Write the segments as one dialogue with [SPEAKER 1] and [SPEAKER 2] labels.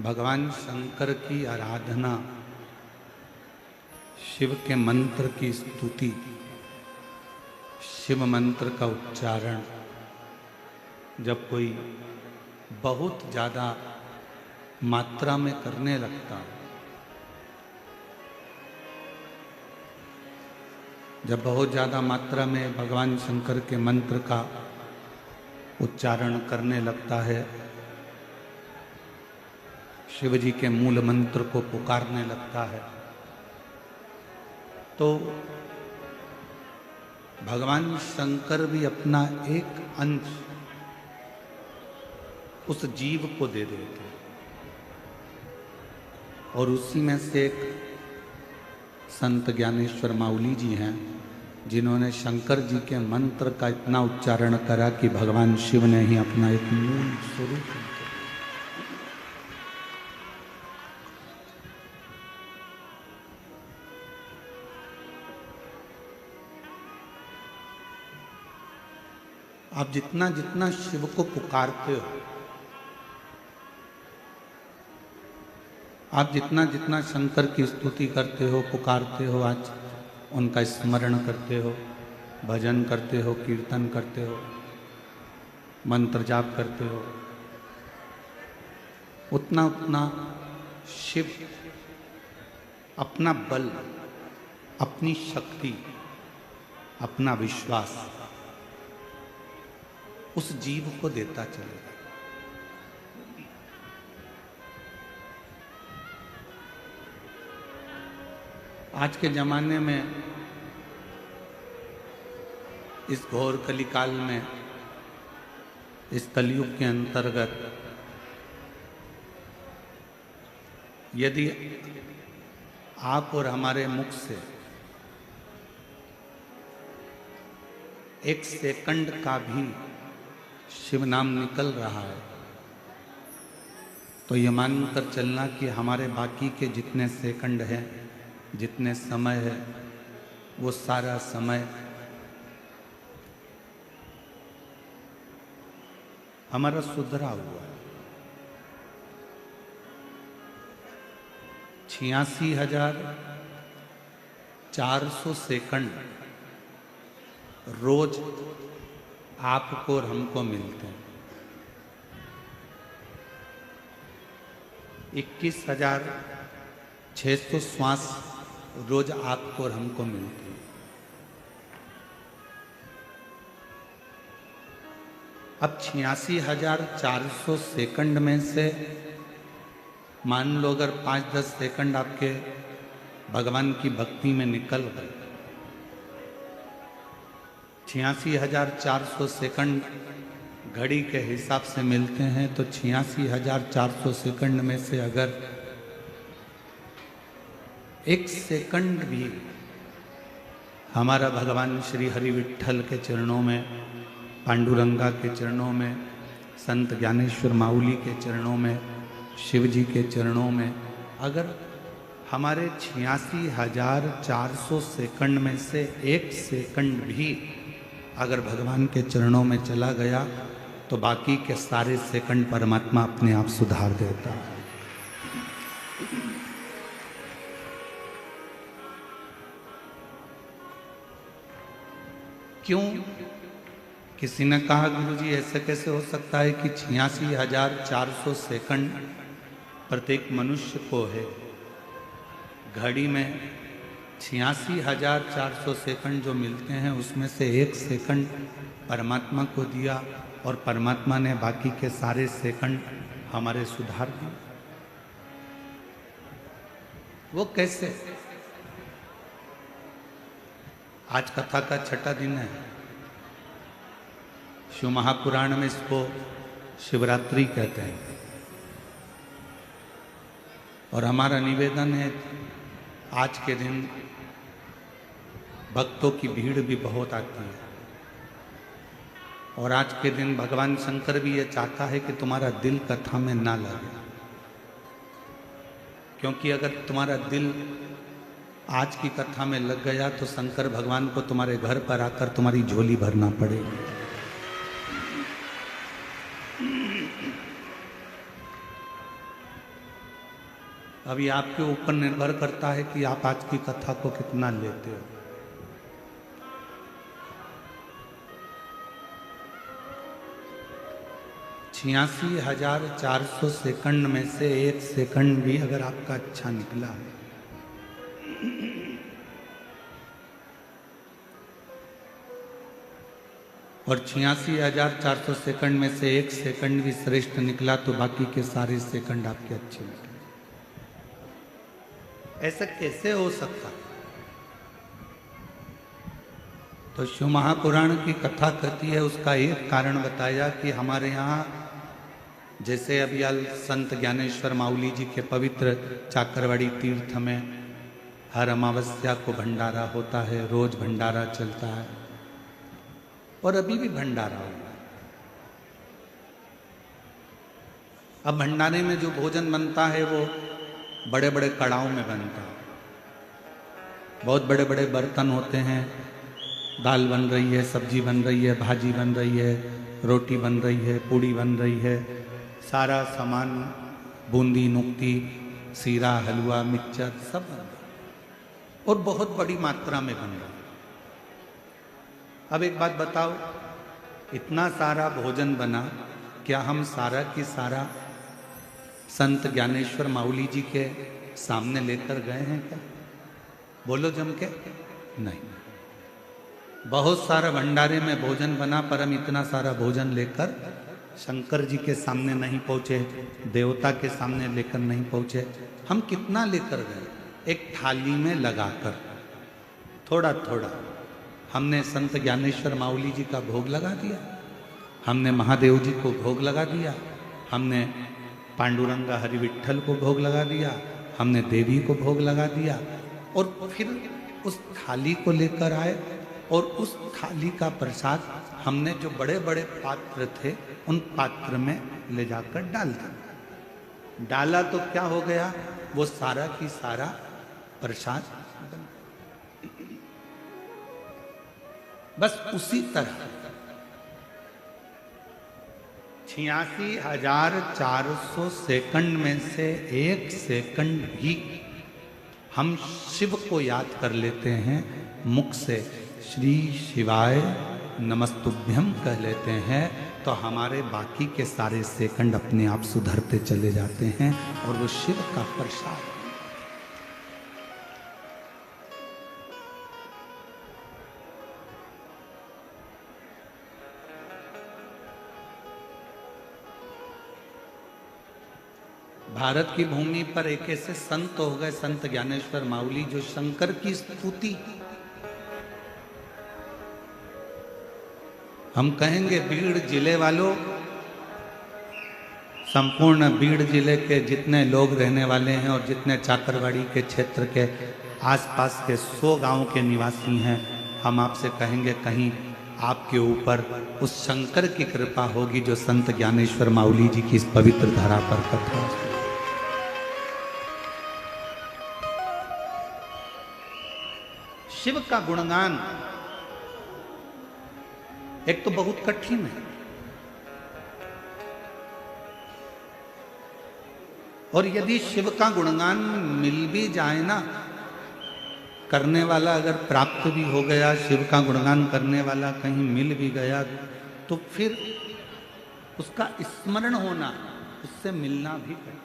[SPEAKER 1] भगवान शंकर की आराधना, शिव के मंत्र की स्तुति, शिव मंत्र का उच्चारण जब कोई बहुत ज़्यादा मात्रा में करने लगता है, जब बहुत ज़्यादा मात्रा में भगवान शंकर के मंत्र का उच्चारण करने लगता है, शिव जी के मूल मंत्र को पुकारने लगता है, तो भगवान शंकर भी अपना एक अंश उस जीव को दे देते हैं। और उसी में से एक संत ज्ञानेश्वर माउली जी हैं, जिन्होंने शंकर जी के मंत्र का इतना उच्चारण करा कि भगवान शिव ने ही अपना एक मूल स्वरूप। आप जितना जितना शिव को पुकारते हो, आप जितना जितना शंकर की स्तुति करते हो, पुकारते हो, आज उनका स्मरण करते हो, भजन करते हो, कीर्तन करते हो, मंत्र जाप करते हो, उतना उतना शिव अपना बल, अपनी शक्ति, अपना विश्वास उस जीव को देता चलेगा। आज के जमाने में, इस घोर कलिकाल में, इस कलयुग के अंतर्गत, यदि आप और हमारे मुख से एक सेकंड का भी शिव नाम निकल रहा है, तो ये मानकर चलना कि हमारे बाकी के जितने सेकंड हैं, जितने समय है, वो सारा समय हमारा सुधरा हुआ है। 86,400 सेकंड रोज आपको और हमको मिलते हैं। 21,600 श्वास रोज आपको और हमको मिलते हैं। अब 86,400 सेकंड में से मान लो अगर 5-10 सेकंड आपके भगवान की भक्ति में निकल गए, 86,400 सेकंड घड़ी के हिसाब से मिलते हैं, तो 86,400 सेकंड में से अगर एक सेकंड भी हमारा भगवान श्री हरि विट्ठल के चरणों में, पांडुरंगा के चरणों में, संत ज्ञानेश्वर माउली के चरणों में, शिव जी के चरणों में, अगर हमारे 86,400 सेकंड में से एक सेकंड भी अगर भगवान के चरणों में चला गया, तो बाकी के सारे सेकंड परमात्मा अपने आप सुधार देता है। क्यों? किसी ने कहा गुरुजी ऐसे कैसे हो सकता है कि 86,400 सेकंड प्रत्येक मनुष्य को है। घड़ी में 86,400 सेकंड जो मिलते हैं, उसमें से एक सेकंड परमात्मा को दिया और परमात्मा ने बाकी के सारे सेकंड हमारे सुधार दिए। वो कैसे? आज कथा का छठा दिन है। शिव महापुराण में इसको शिवरात्रि कहते हैं। और हमारा निवेदन है, आज के दिन भक्तों की भीड़ भी बहुत आती है, और आज के दिन भगवान शंकर भी ये चाहता है कि तुम्हारा दिल कथा में ना लगे, क्योंकि अगर तुम्हारा दिल आज की कथा में लग गया तो शंकर भगवान को तुम्हारे घर पर आकर तुम्हारी झोली भरना पड़ेगी। अभी आपके ऊपर निर्भर करता है कि आप आज की कथा को कितना लेते हो। छियासी 400 सेकंड में से 1 सेकंड भी अगर आपका अच्छा निकला है और 86,400 सेकंड में से 1 सेकंड भी श्रेष्ठ निकला तो बाकी के सारे सेकंड आपके अच्छे निकले। ऐसा कैसे हो सकता? तो शिव महापुराण की कथा कहती है, उसका एक कारण बताया कि हमारे यहाँ जैसे अभी संत ज्ञानेश्वर माउली जी के पवित्र चाकरवाड़ी तीर्थ में हर अमावस्या को भंडारा होता है, रोज भंडारा चलता है और अभी भी भंडारा होगा। अब भंडारे में जो भोजन बनता है वो बड़े बड़े कड़ाओं में बनता है, बहुत बड़े बड़े बर्तन होते हैं, दाल बन रही है, सब्जी बन रही है, भाजी बन रही है, रोटी बन रही है, पूड़ी बन रही है, सारा सामान बूंदी नुक्ती सीरा हलवा मिक्सचर सब बन रहा है और बहुत बड़ी मात्रा में बन रहा है। अब एक बात बताओ, इतना सारा भोजन बना, क्या हम सारा की सारा संत ज्ञानेश्वर माउली जी के सामने लेकर गए हैं क्या? बोलो जम के। नहीं। बहुत सारा भंडारे में भोजन बना पर हम इतना सारा भोजन लेकर शंकर जी के सामने नहीं पहुंचे, देवता के सामने लेकर नहीं पहुंचे। हम कितना लेकर गए? एक थाली में लगाकर थोड़ा थोड़ा हमने संत ज्ञानेश्वर माउली जी का भोग लगा दिया, हमने महादेव जी को भोग लगा दिया, हमने पांडुरंगा हरि विट्ठल को भोग लगा दिया, हमने देवी को भोग लगा दिया और फिर उस थाली को लेकर आए और उस थाली का प्रसाद हमने जो बड़े बड़े पात्र थे उन पात्र में ले जाकर डाल दिया। डाला तो क्या हो गया? वो सारा की सारा प्रसाद बन। बस उसी तरह 86,400 सेकंड में से 1 सेकंड भी हम शिव को याद कर लेते हैं, मुख से श्री शिवाय नमस्तुभ्यम कह लेते हैं, तो हमारे बाकी के सारे सेकंड अपने आप सुधरते चले जाते हैं और वो शिव का प्रसाद। भारत की भूमि पर एक ऐसे संत हो गए, संत ज्ञानेश्वर माउली, जो शंकर की स्तुति, हम कहेंगे बीड़ जिले वालों, संपूर्ण बीड़ जिले के जितने लोग रहने वाले हैं और जितने चाकरवाड़ी के क्षेत्र के आसपास के 100 गांव के निवासी हैं, हम आपसे कहेंगे कहीं आपके ऊपर उस शंकर की कृपा होगी जो संत ज्ञानेश्वर माउली जी की इस पवित्र धरा पर कथा। शिव का गुणगान एक तो बहुत कठिन है और यदि शिव का गुणगान मिल भी जाए ना, करने वाला अगर प्राप्त भी हो गया, शिव का गुणगान करने वाला कहीं मिल भी गया, तो फिर उसका स्मरण होना, उससे मिलना भी कठिन।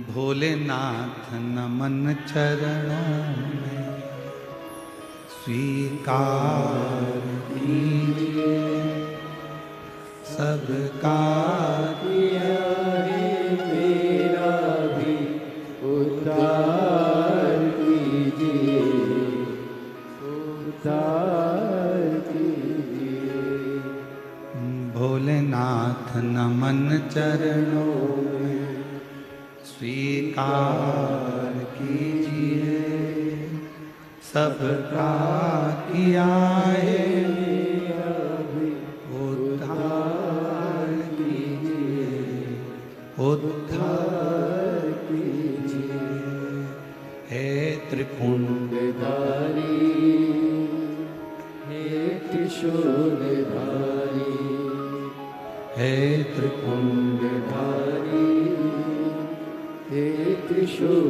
[SPEAKER 1] भोलेनाथ नमन चरणों में स्वीकार कीजिए, सबका किया है मेरा भी उद्धार कीजिए, उद्धार कीजिए। भोलेनाथ नमन चरणों में स्वीकार कीजिए, सबका किया है उद्धार कीजिए, उद्धार
[SPEAKER 2] कीजिए।
[SPEAKER 1] हे त्रिपुंडधारी,
[SPEAKER 2] हे त्रिशूलधारी,
[SPEAKER 1] हे त्रिपुंडधारी,
[SPEAKER 2] हे त्रिशूलधारी।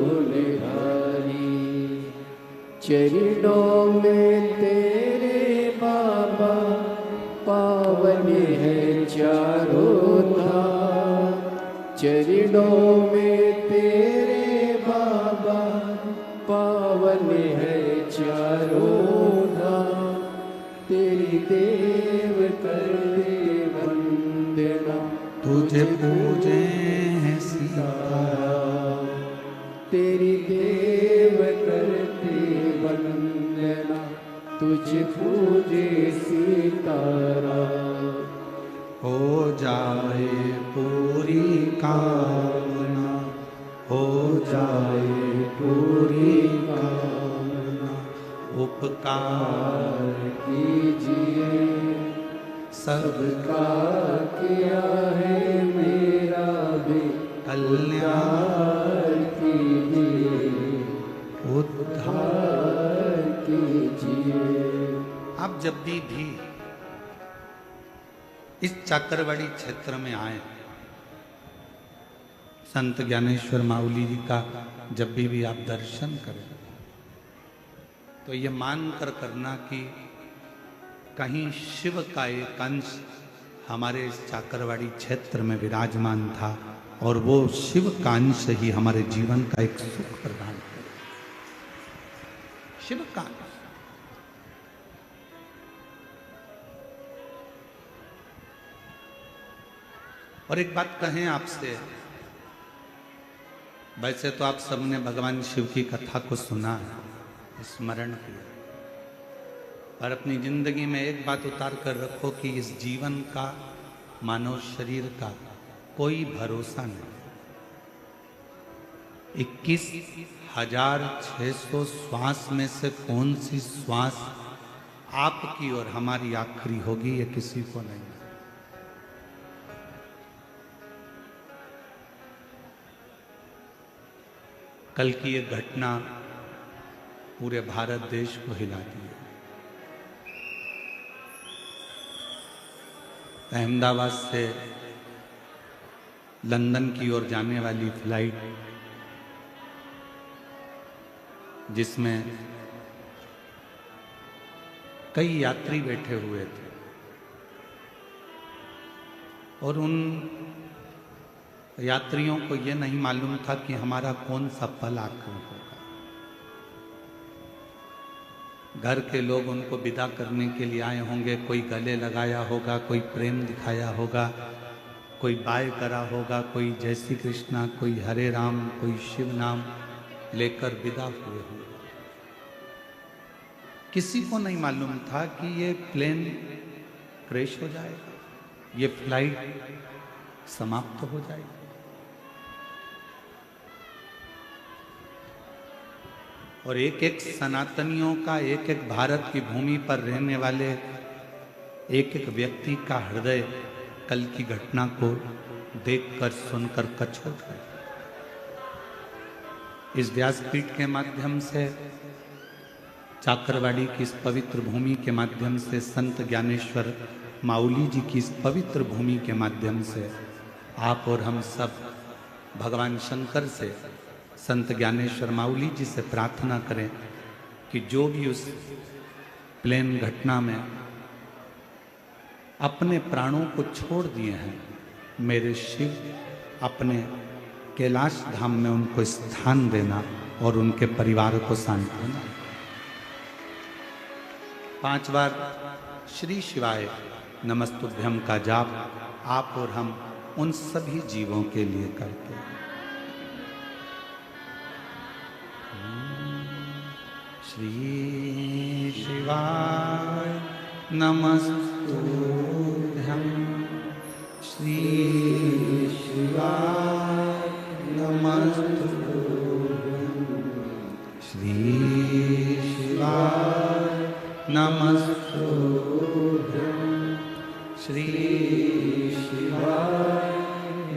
[SPEAKER 2] चरणों में तेरे बाबा पावन है चारों धाम। चरणों में तेरे बाबा पावन है चारों धाम। तेरी देव करते वंदना,
[SPEAKER 1] तुझे पूजे हैं सीताराम।
[SPEAKER 2] तेरी देव करते वंदना, तुझे पूजे सीताराम।
[SPEAKER 1] हो जाए पूरी कामना, हो जाए पूरी कामना। उपकार
[SPEAKER 2] कीजिए,
[SPEAKER 1] सबका
[SPEAKER 2] किया है मेरा भी
[SPEAKER 1] कल्याण
[SPEAKER 2] कीजिए,
[SPEAKER 1] उद्धार
[SPEAKER 2] कीजिए।
[SPEAKER 1] आप जब भी इस चाकरवाड़ी क्षेत्र में आए, संत ज्ञानेश्वर माउली जी का जब भी आप दर्शन करें, तो ये मान कर करना कि कहीं शिव का एक अंश हमारे इस चाकरवाड़ी क्षेत्र में विराजमान था, और वो शिव का अंश ही हमारे जीवन का एक सुख प्रदान करे। शिव का अंश। और एक बात कहें आपसे, वैसे तो आप सबने भगवान शिव की कथा को सुना है, स्मरण किया, और अपनी जिंदगी में एक बात उतार कर रखो कि इस जीवन का, मानव शरीर का कोई भरोसा नहीं। 21,600 श्वास में से कौन सी श्वास आपकी और हमारी आखिरी होगी, ये किसी को नहीं। कल की ये घटना पूरे भारत देश को हिला दी है। अहमदाबाद से लंदन की ओर जाने वाली फ्लाइट, जिसमें कई यात्री बैठे हुए थे, और उन यात्रियों को यह नहीं मालूम था कि हमारा कौन सा पल आखिर होगा। घर के लोग उनको विदा करने के लिए आए होंगे, कोई गले लगाया होगा, कोई प्रेम दिखाया होगा, कोई बाय करा होगा, कोई जय श्री कृष्णा, कोई हरे राम, कोई शिव नाम लेकर विदा हुए होंगे। किसी को नहीं मालूम था कि ये प्लेन क्रैश हो जाएगा, ये फ्लाइट समाप्त हो जाएगी। और एक एक सनातनियों का, एक एक भारत की भूमि पर रहने वाले एक एक व्यक्ति का हृदय कल की घटना को देखकर सुनकर कछोट गया। इस व्यासपीठ के माध्यम से, चाकरवाड़ी की इस पवित्र भूमि के माध्यम से, संत ज्ञानेश्वर माउली जी की इस पवित्र भूमि के माध्यम से आप और हम सब भगवान शंकर से, संत ज्ञानेश्वर माउली जी से प्रार्थना करें कि जो भी उस प्लेन घटना में अपने प्राणों को छोड़ दिए हैं, मेरे शिव अपने कैलाश धाम में उनको स्थान देना और उनके परिवार को सांत्वना। 5 बार श्री शिवाय नमस्तुभ्यम का जाप आप और हम उन सभी जीवों के लिए करते हैं। श्री शिवाय नमस्तुभ्यम, श्री शिवाय नमस्तुभ्यम, श्री शिवाय नमस्तुभ्यम, श्री शिवाय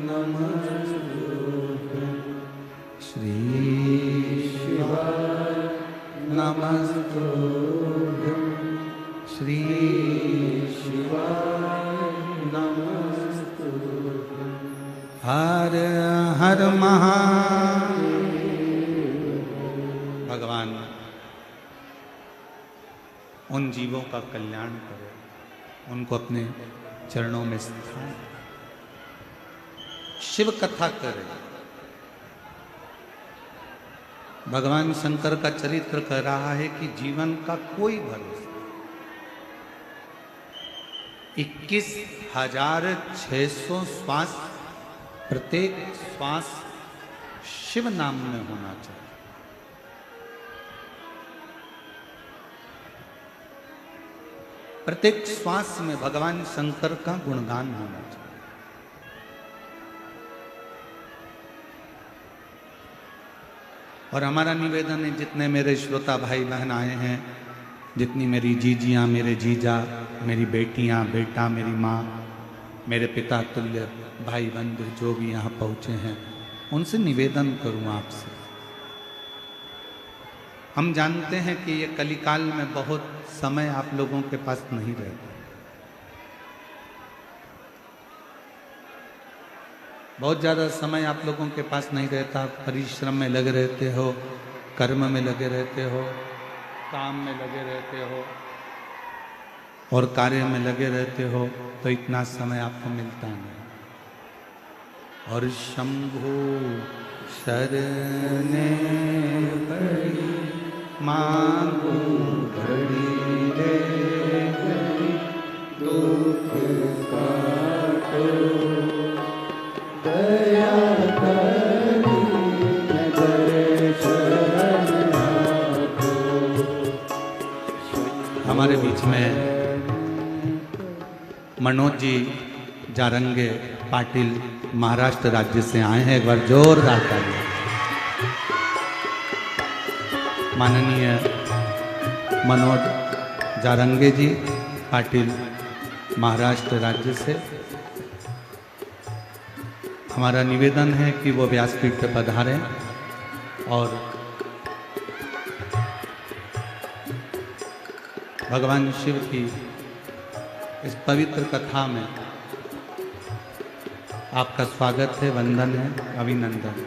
[SPEAKER 1] नमस्तुभ्यम, श्री शिवाय नमस्तुभ्यं श्री शिवाय नमस्तुभ्यं हर हर महादेव। भगवान उन जीवों का कल्याण करे, उनको अपने चरणों में स्थान, शिव कथा करे। भगवान शंकर का चरित्र कह रहा है कि जीवन का कोई भरोसा 21,600 श्वास, प्रत्येक श्वास शिव नाम में होना चाहिए। प्रत्येक श्वास में भगवान शंकर का गुणगान होना चाहिए। और हमारा निवेदन है, जितने मेरे श्रोता भाई बहन आए हैं, जितनी मेरी जीजियाँ, मेरे जीजा, मेरी बेटियाँ, बेटा, मेरी माँ, मेरे पिता तुल्य भाई बंधु जो भी यहाँ पहुँचे हैं, उनसे निवेदन करूँ आपसे। हम जानते हैं कि ये कलिकाल में बहुत समय आप लोगों के पास नहीं रहता, बहुत ज़्यादा समय आप लोगों के पास नहीं रहता। परिश्रम में लगे रहते हो, कर्म में लगे रहते हो, काम में लगे रहते हो और कार्य में लगे रहते हो, तो इतना समय आपको मिलता नहीं। और शंभु शरणे पड़ी मांगू घड़ी रे घड़ी, दुख काटो दया करी दर्शन आपको। हमारे बीच में मनोज जी जारंगे पाटिल महाराष्ट्र राज्य से आए हैं, एक बार जोरदार तालियां। माननीय मनोज जारंगे जी पाटिल महाराष्ट्र राज्य से, हमारा निवेदन है कि वो व्यासपीठ पर पधारें और भगवान शिव की इस पवित्र कथा में आपका स्वागत है, वंदन है, अभिनंदन है।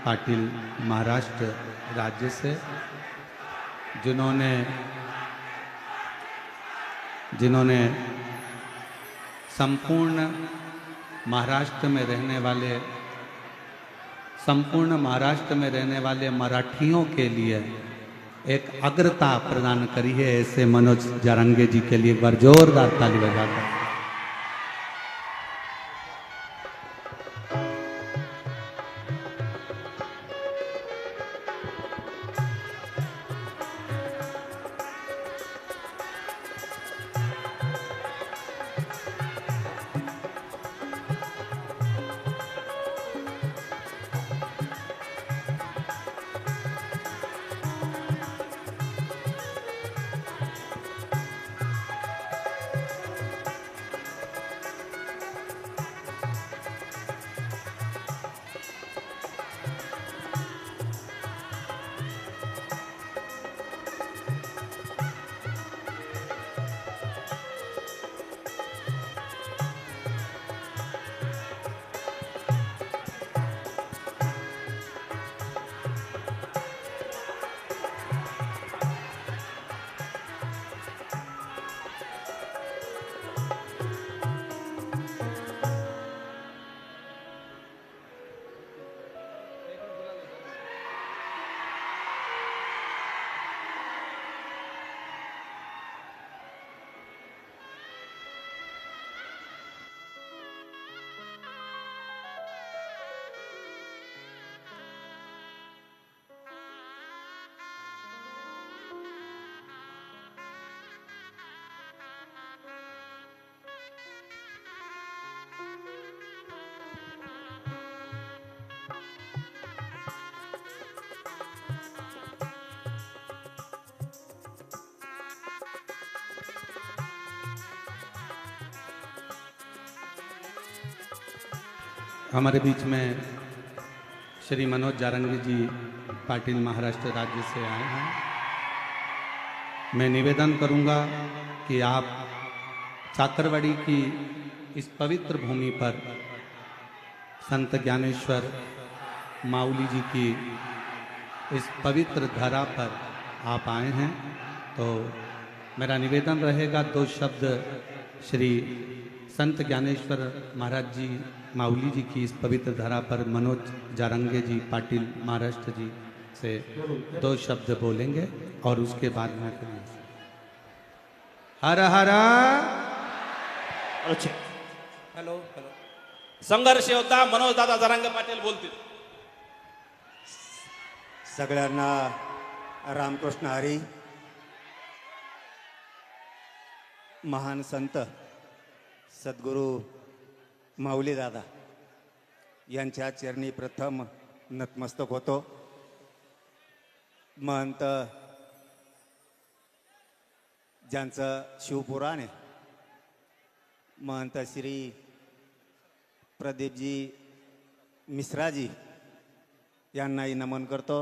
[SPEAKER 1] पाटिल महाराष्ट्र राज्य से, जिन्होंने संपूर्ण महाराष्ट्र में रहने वाले मराठियों के लिए एक अग्रता प्रदान करी है। ऐसे मनोज जारंगे जी के लिए एक बार जोरदार ताली बजाकर। हमारे बीच में श्री मनोज जारंगी जी पाटिल महाराष्ट्र राज्य से आए हैं। मैं निवेदन करूंगा कि आप चाकरवाड़ी की इस पवित्र भूमि पर संत ज्ञानेश्वर माऊली जी की इस पवित्र धरा पर आप आए हैं, तो मेरा निवेदन रहेगा दो शब्द श्री संत ज्ञानेश्वर महाराज जी माऊली जी की इस पवित्र धरा पर मनोज जारंगे जी पाटिल महाराष्ट्र जी से दो शब्द बोलेंगे और उसके बाद में हर हर
[SPEAKER 3] हॅलो हॅलो संघर्ष योद्धा मनोज दादा जारंगे पाटील बोलतील.
[SPEAKER 4] सगळ्यांना रामकृष्ण हरी. महान संत सद्गुरू माऊली दादा यांच्या चरणी प्रथम नतमस्तक होतो. महंत ज्यांचं शिवपुराण आहे, महंत श्री प्रदीपजी मिश्राजी यांनाही नमन करतो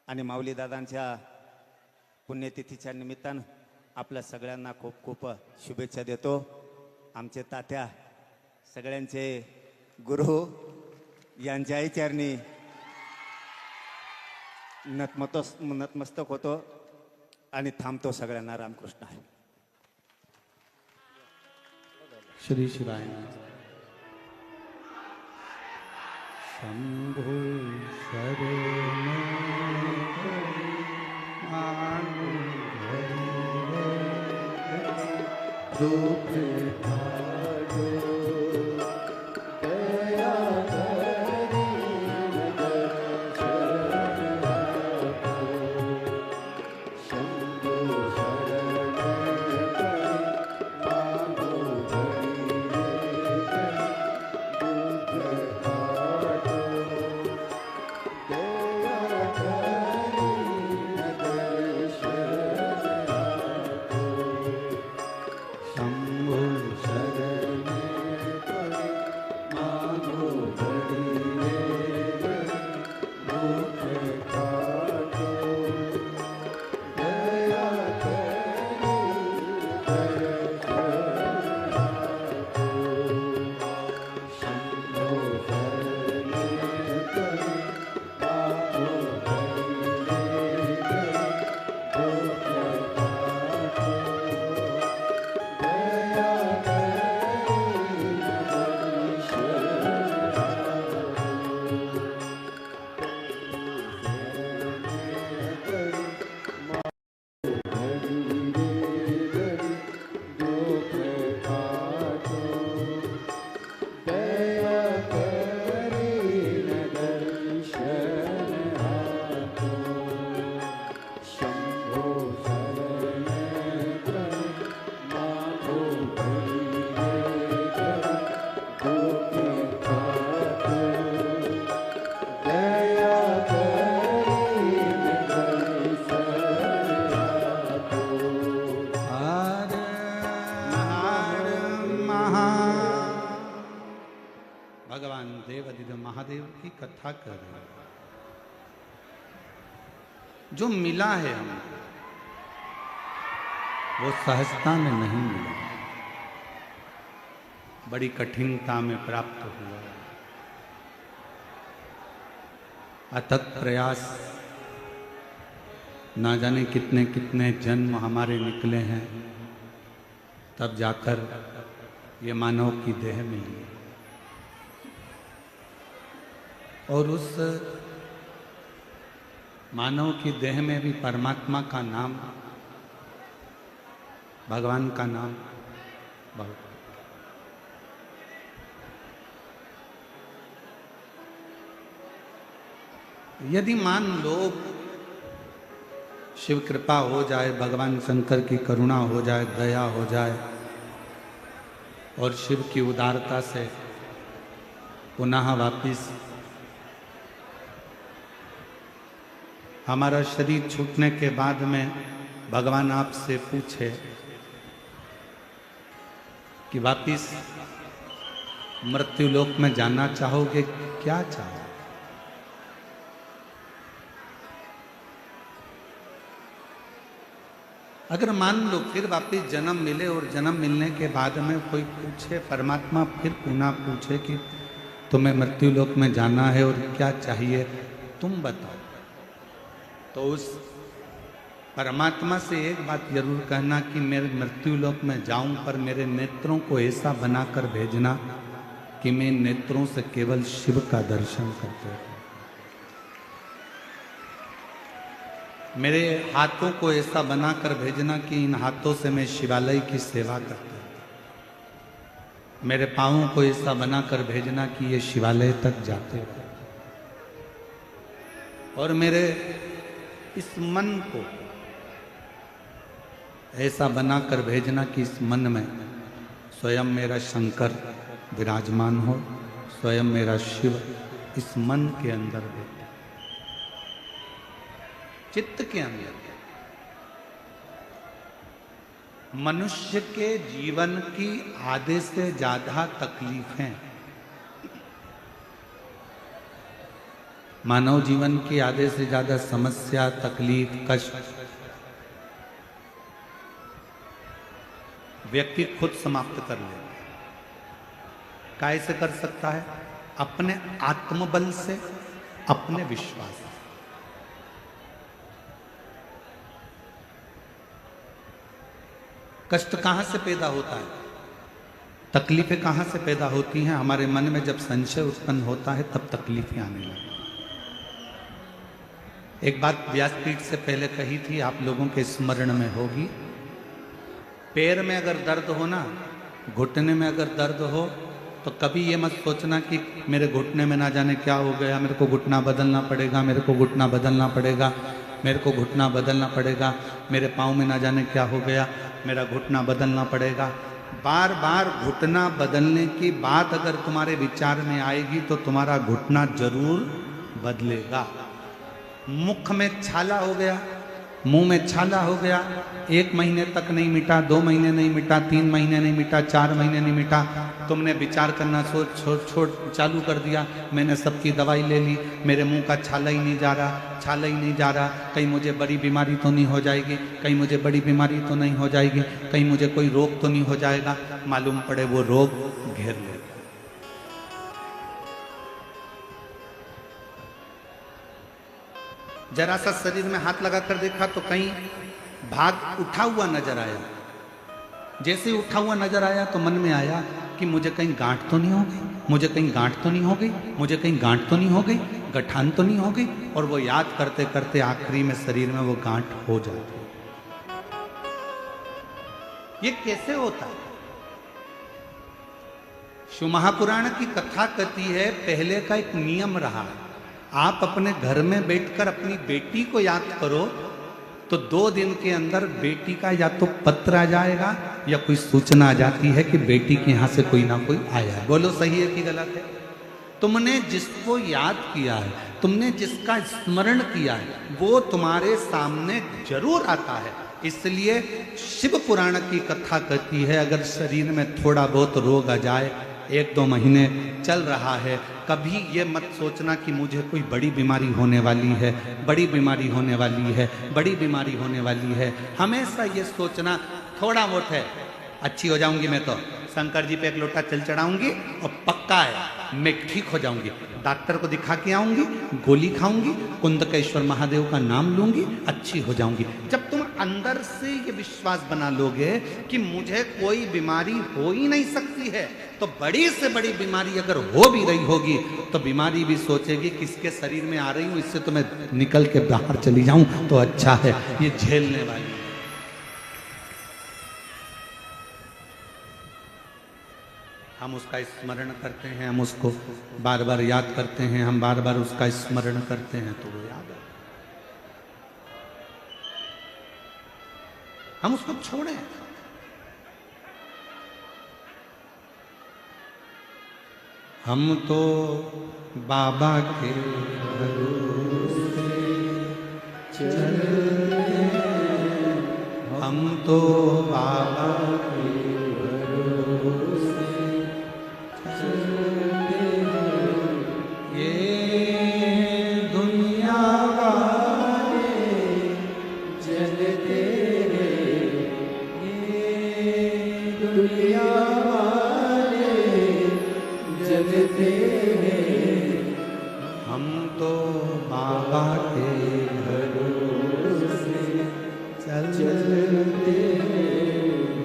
[SPEAKER 4] आणि माऊली दादांच्या पुण्यतिथीच्या निमित्तानं आपल्या सगळ्यांना खूप खूप शुभेच्छा देतो. आमचे तात्या सगळ्यांचे गुरु यांच्याही चरणी नतमस्तक होतो आणि थांबतो. सगळ्यांना रामकृष्ण आहे.
[SPEAKER 1] श्री शिवाय शंभो शरण भगवान देवादिदेव महादेव की कथा कर रहे हैं। जो मिला है हमें वो सहजता में नहीं मिला, बड़ी कठिनता में प्राप्त हुआ। अथक प्रयास, ना जाने कितने कितने जन्म हमारे निकले हैं, तब जाकर ये मानव की देह मिली। और उस मानव की देह में भी परमात्मा का नाम, भगवान का नाम बहुत। यदि मान लो शिव कृपा हो जाए, भगवान शंकर की करुणा हो जाए, दया हो जाए और शिव की उदारता से पुनः वापिस हमारा शरीर छूटने के बाद में भगवान आपसे पूछे कि वापिस मृत्यु लोक में जाना चाहोगे, क्या चाहो? अगर मान लो फिर वापिस जन्म मिले और जन्म मिलने के बाद में कोई पूछे, परमात्मा फिर पुनः पूछे कि तुम्हें मृत्यु लोक में जाना है और क्या चाहिए, तुम बताओ, तो उस परमात्मा से एक बात जरूर कहना कि मेरे मृत्यु लोक में जाऊं, पर मेरे नेत्रों को ऐसा बनाकर भेजना कि मैं नेत्रों से केवल शिव का दर्शन करते रहूं। मेरे हाथों को ऐसा बनाकर भेजना कि इन हाथों से मैं शिवालय की सेवा करता हूं। मेरे पांवों को ऐसा बनाकर भेजना कि ये शिवालय तक जाते हैं। और मेरे इस मन को ऐसा बनाकर भेजना कि इस मन में स्वयं मेरा शंकर विराजमान हो, स्वयं मेरा शिव इस मन के अंदर बैठे, चित्त के अंदर। मनुष्य के जीवन की आधे से ज्यादा तकलीफें, मानव जीवन की आधे से ज्यादा समस्या, तकलीफ, कष्ट व्यक्ति खुद समाप्त कर लेता है। कैसे कर सकता है? अपने आत्मबल से, अपने विश्वास से। कष्ट कहां से पैदा होता है? तकलीफें कहां से पैदा होती हैं? हमारे मन में जब संशय उत्पन्न होता है तब तकलीफें आने लगती हैं। एक बात व्यासपीठ से पहले कही थी, आप लोगों के स्मरण में होगी। पैर में अगर दर्द हो ना, घुटने में अगर दर्द हो, तो कभी ये मत सोचना कि मेरे घुटने में ना जाने क्या हो गया, मेरे को घुटना बदलना पड़ेगा, मेरे को घुटना बदलना पड़ेगा, मेरे को घुटना बदलना पड़ेगा, मेरे पाँव में ना जाने क्या हो गया, मेरा घुटना बदलना पड़ेगा। बार बार घुटना बदलने की बात अगर तुम्हारे विचार में आएगी तो तुम्हारा घुटना जरूर बदलेगा। मुख में छाला हो गया मुंह में छाला हो गया, 1 महीने तक नहीं मिटा, 2 महीने नहीं मिटा, 3 महीने नहीं मिटा, 4 महीने नहीं मिटा, तुमने विचार करना छोड़ चालू कर दिया। मैंने सबकी दवाई ले ली, मेरे मुंह का छाला ही नहीं जा रहा, छाला ही नहीं जा रहा। कहीं मुझे बड़ी बीमारी तो नहीं हो जाएगी, कहीं मुझे बड़ी बीमारी तो नहीं हो जाएगी, कहीं मुझे कोई रोग तो नहीं हो जाएगा। मालूम पड़े वो रोग घेर ले। जरा सा शरीर में हाथ लगा कर देखा तो कहीं भाग उठा हुआ नजर आया। जैसे उठा हुआ नजर आया तो मन में आया कि मुझे कहीं गांठ तो नहीं हो गई, मुझे कहीं गांठ तो नहीं हो गई, मुझे कहीं गांठ तो नहीं हो गई, गठान तो नहीं हो गई। और वो याद करते करते आखिरी में शरीर में वो गांठ हो जाती। ये कैसे होता है? शिव महापुराण की कथा कहती है, पहले का एक नियम रहा है, आप अपने घर में बैठकर अपनी बेटी को याद करो तो 2 दिन के अंदर बेटी का या तो पत्र आ जाएगा या कोई सूचना आ जाती है कि बेटी के यहां से कोई ना कोई आया है। बोलो सही है कि गलत है? तुमने जिसको याद किया है, तुमने जिसका स्मरण किया है, वो तुम्हारे सामने जरूर आता है। इसलिए शिव पुराण की कथा कहती है, अगर शरीर में थोड़ा बहुत रोग आ जाए, 1-2 महीने चल रहा है, कभी ये मत सोचना कि मुझे कोई बड़ी बीमारी होने वाली है, बड़ी बीमारी होने वाली है, बड़ी बीमारी होने वाली है। हमेशा ये सोचना थोड़ा बहुत है, अच्छी हो जाऊंगी मैं तो शंकर जी पे 1 लोटा जल चढ़ाऊंगी और पक्का है मैं ठीक हो जाऊंगी, डॉक्टर को दिखा के आऊंगी, गोली खाऊंगी, कुंदकेश्वर महादेव का नाम लूंगी, अच्छी हो जाऊंगी। जब तुम अंदर से ये विश्वास बना लोगे कि मुझे कोई बीमारी हो ही नहीं सकती है, तो बड़ी से बड़ी बीमारी अगर हो भी रही होगी तो बीमारी भी सोचेगी किसके शरीर में आ रही हूं, इससे तो मैं निकल के बाहर चली जाऊं तो अच्छा है, ये झेलने वाली है। हम उसका स्मरण करते हैं, हम उसको बार बार याद करते हैं, हम बार बार उसका स्मरण करते हैं तो वो याद है। हम उसको छोड़ें। हम तो बाबा के भरोसे चलते हैं, हम तो बाबा के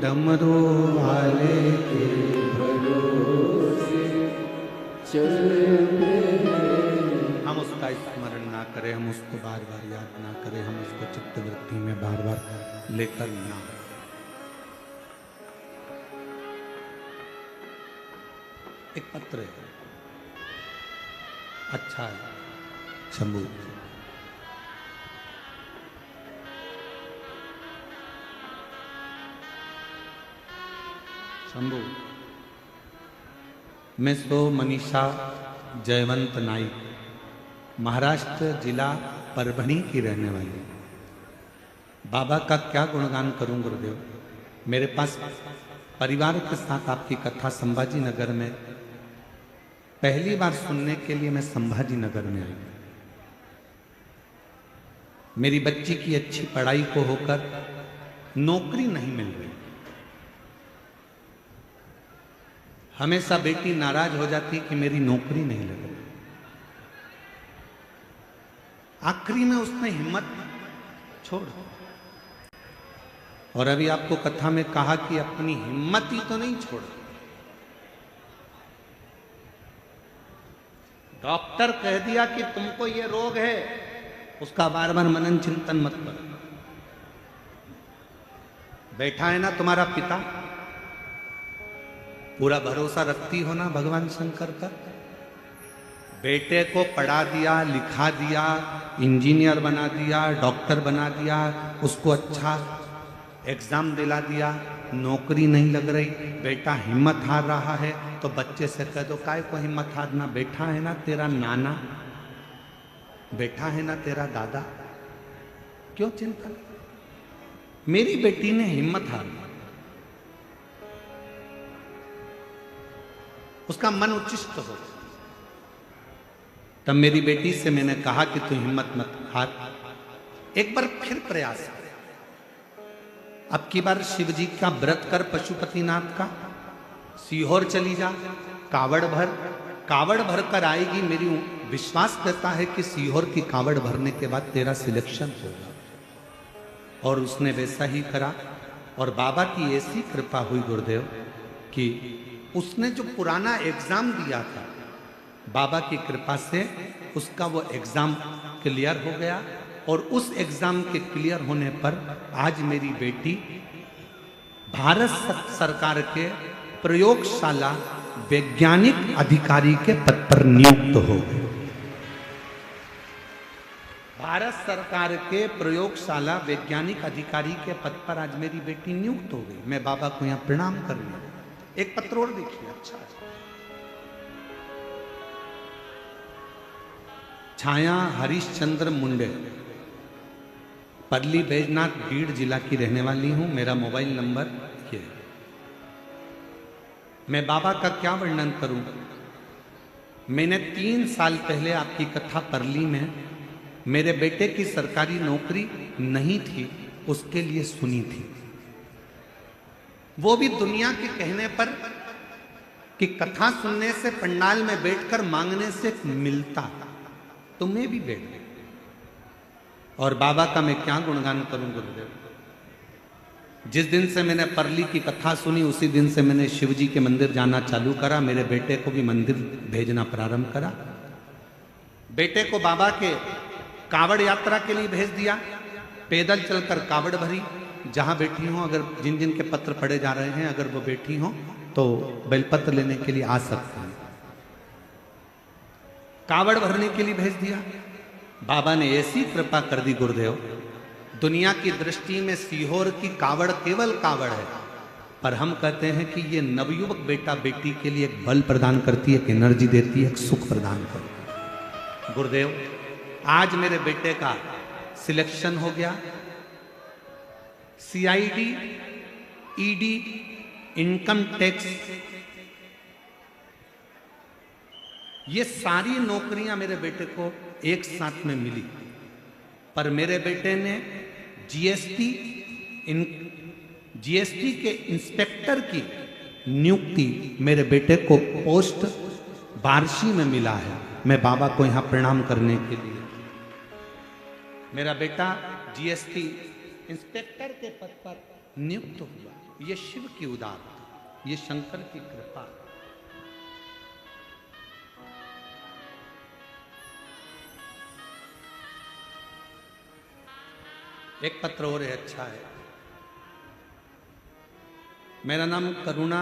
[SPEAKER 1] डमरू वाले के भरोसे चलते हैं। हम उसका स्मरण ना करें, हम उसको बार बार याद ना करें, हम उसको चित्तवृत्ति में बार बार लेकर ना। एक पत्र है, अच्छा है, शंभू शंभू, मैं सो मनीषा जयवंत नाइक, महाराष्ट्र जिला परभणी की रहने वाली। बाबा का क्या गुणगान करूं गुरुदेव। मेरे पास परिवार के साथ आपकी कथा संभाजी नगर में पहली बार सुनने के लिए मैं संभाजी नगर में आई। मेरी बच्ची की अच्छी पढ़ाई को होकर नौकरी नहीं मिल रही। हमेशा बेटी नाराज हो जाती कि मेरी नौकरी नहीं लग रही। आखिरी में उसने हिम्मत छोड़, और अभी आपको कथा में कहा कि अपनी हिम्मत ही तो नहीं छोड़। डॉक्टर कह दिया कि तुमको ये रोग है, उसका बार बार मनन चिंतन मत करो। बैठा है ना तुम्हारा पिता, पूरा भरोसा रखती हो ना भगवान शंकर पर। बेटे को पढ़ा दिया, लिखा दिया, इंजीनियर बना दिया, डॉक्टर बना दिया, उसको अच्छा एग्जाम दिला दिया, नौकरी नहीं लग रही, बेटा हिम्मत हार रहा है, तो बच्चे से कह दो काय को हिम्मत हारना, बैठा है ना तेरा नाना, बैठा है ना तेरा दादा, क्यों चिंता। मेरी बेटी ने हिम्मत हार दी, उसका मन उच्चिष्ट हो। तब मेरी बेटी से मैंने कहा कि तू हिम्मत मत हार, एक बार फिर प्रयास कर। अब की बार शिव जी का व्रत कर, पशुपतिनाथ का, सीहोर चली जा, कावड़ भर कर आएगी। मेरी विश्वास करता है कि सीहोर की कावड़ भरने के बाद तेरा सिलेक्शन होगा। और उसने वैसा ही करा। और बाबा की ऐसी कृपा हुई गुरुदेव कि उसने जो पुराना एग्जाम दिया था, बाबा की कृपा से उसका वो एग्जाम क्लियर हो गया। और उस एग्जाम के क्लियर होने पर आज मेरी बेटी भारत सरकार के प्रयोगशाला वैज्ञानिक अधिकारी के पद पर नियुक्त हो गई। भारत सरकार के प्रयोगशाला वैज्ञानिक अधिकारी के पद पर आज मेरी बेटी नियुक्त हो गई। मैं बाबा को यहां प्रणाम कर रही हूं। एक पत्र और देखिए, अच्छा है। छाया हरीशचंद्र मुंडे, परली बैजनाथ बीड़ जिला की रहने वाली हूं। मेरा मोबाइल नंबर ये है। मैं बाबा का क्या वर्णन करूं। मैंने 3 साल पहले आपकी कथा परली में मेरे बेटे की सरकारी नौकरी नहीं थी, उसके लिए सुनी थी। वो भी दुनिया के कहने पर कि कथा सुनने से पंडाल में बैठकर मांगने से मिलता, तो मैं भी बैठ गई। और बाबा का मैं क्या गुणगान करूं गुरुदेव। जिस दिन से मैंने परली की कथा सुनी उसी दिन से मैंने शिव जी के मंदिर जाना चालू करा। मेरे बेटे को भी मंदिर भेजना प्रारंभ करा। बेटे को बाबा के कावड़ यात्रा के लिए भेज दिया। पैदल चलकर कावड़ भरी। जहां बैठी हो, अगर जिन जिन के पत्र पढ़े जा रहे हैं, अगर वो बैठी हो तो बेलपत्र लेने के लिए आ सकते हैं। कावड़ भरने के लिए भेज दिया। बाबा ने ऐसी कृपा कर दी गुरुदेव, दुनिया की दृष्टि में सीहोर की कावड़ केवल कावड़ है, पर हम कहते हैं कि ये नवयुवक बेटा बेटी के लिए एक बल प्रदान करती है, एक एनर्जी देती है, एक सुख प्रदान करती है। गुरुदेव, आज मेरे बेटे का सिलेक्शन हो गया। सीआईडी, ईडी, इनकम टैक्स, ये सारी नौकरियां मेरे बेटे को एक साथ में मिली। पर मेरे बेटे ने जीएसटी के इंस्पेक्टर की नियुक्ति मेरे बेटे को पोस्ट बारशी में मिला है। मैं बाबा को यहां प्रणाम करने के लिए, मेरा बेटा जीएसटी इंस्पेक्टर के पद पर नियुक्त हुआ। ये शिव की उदारता, ये शंकर की कृपा। एक पत्र और है, अच्छा है। मेरा नाम करुणा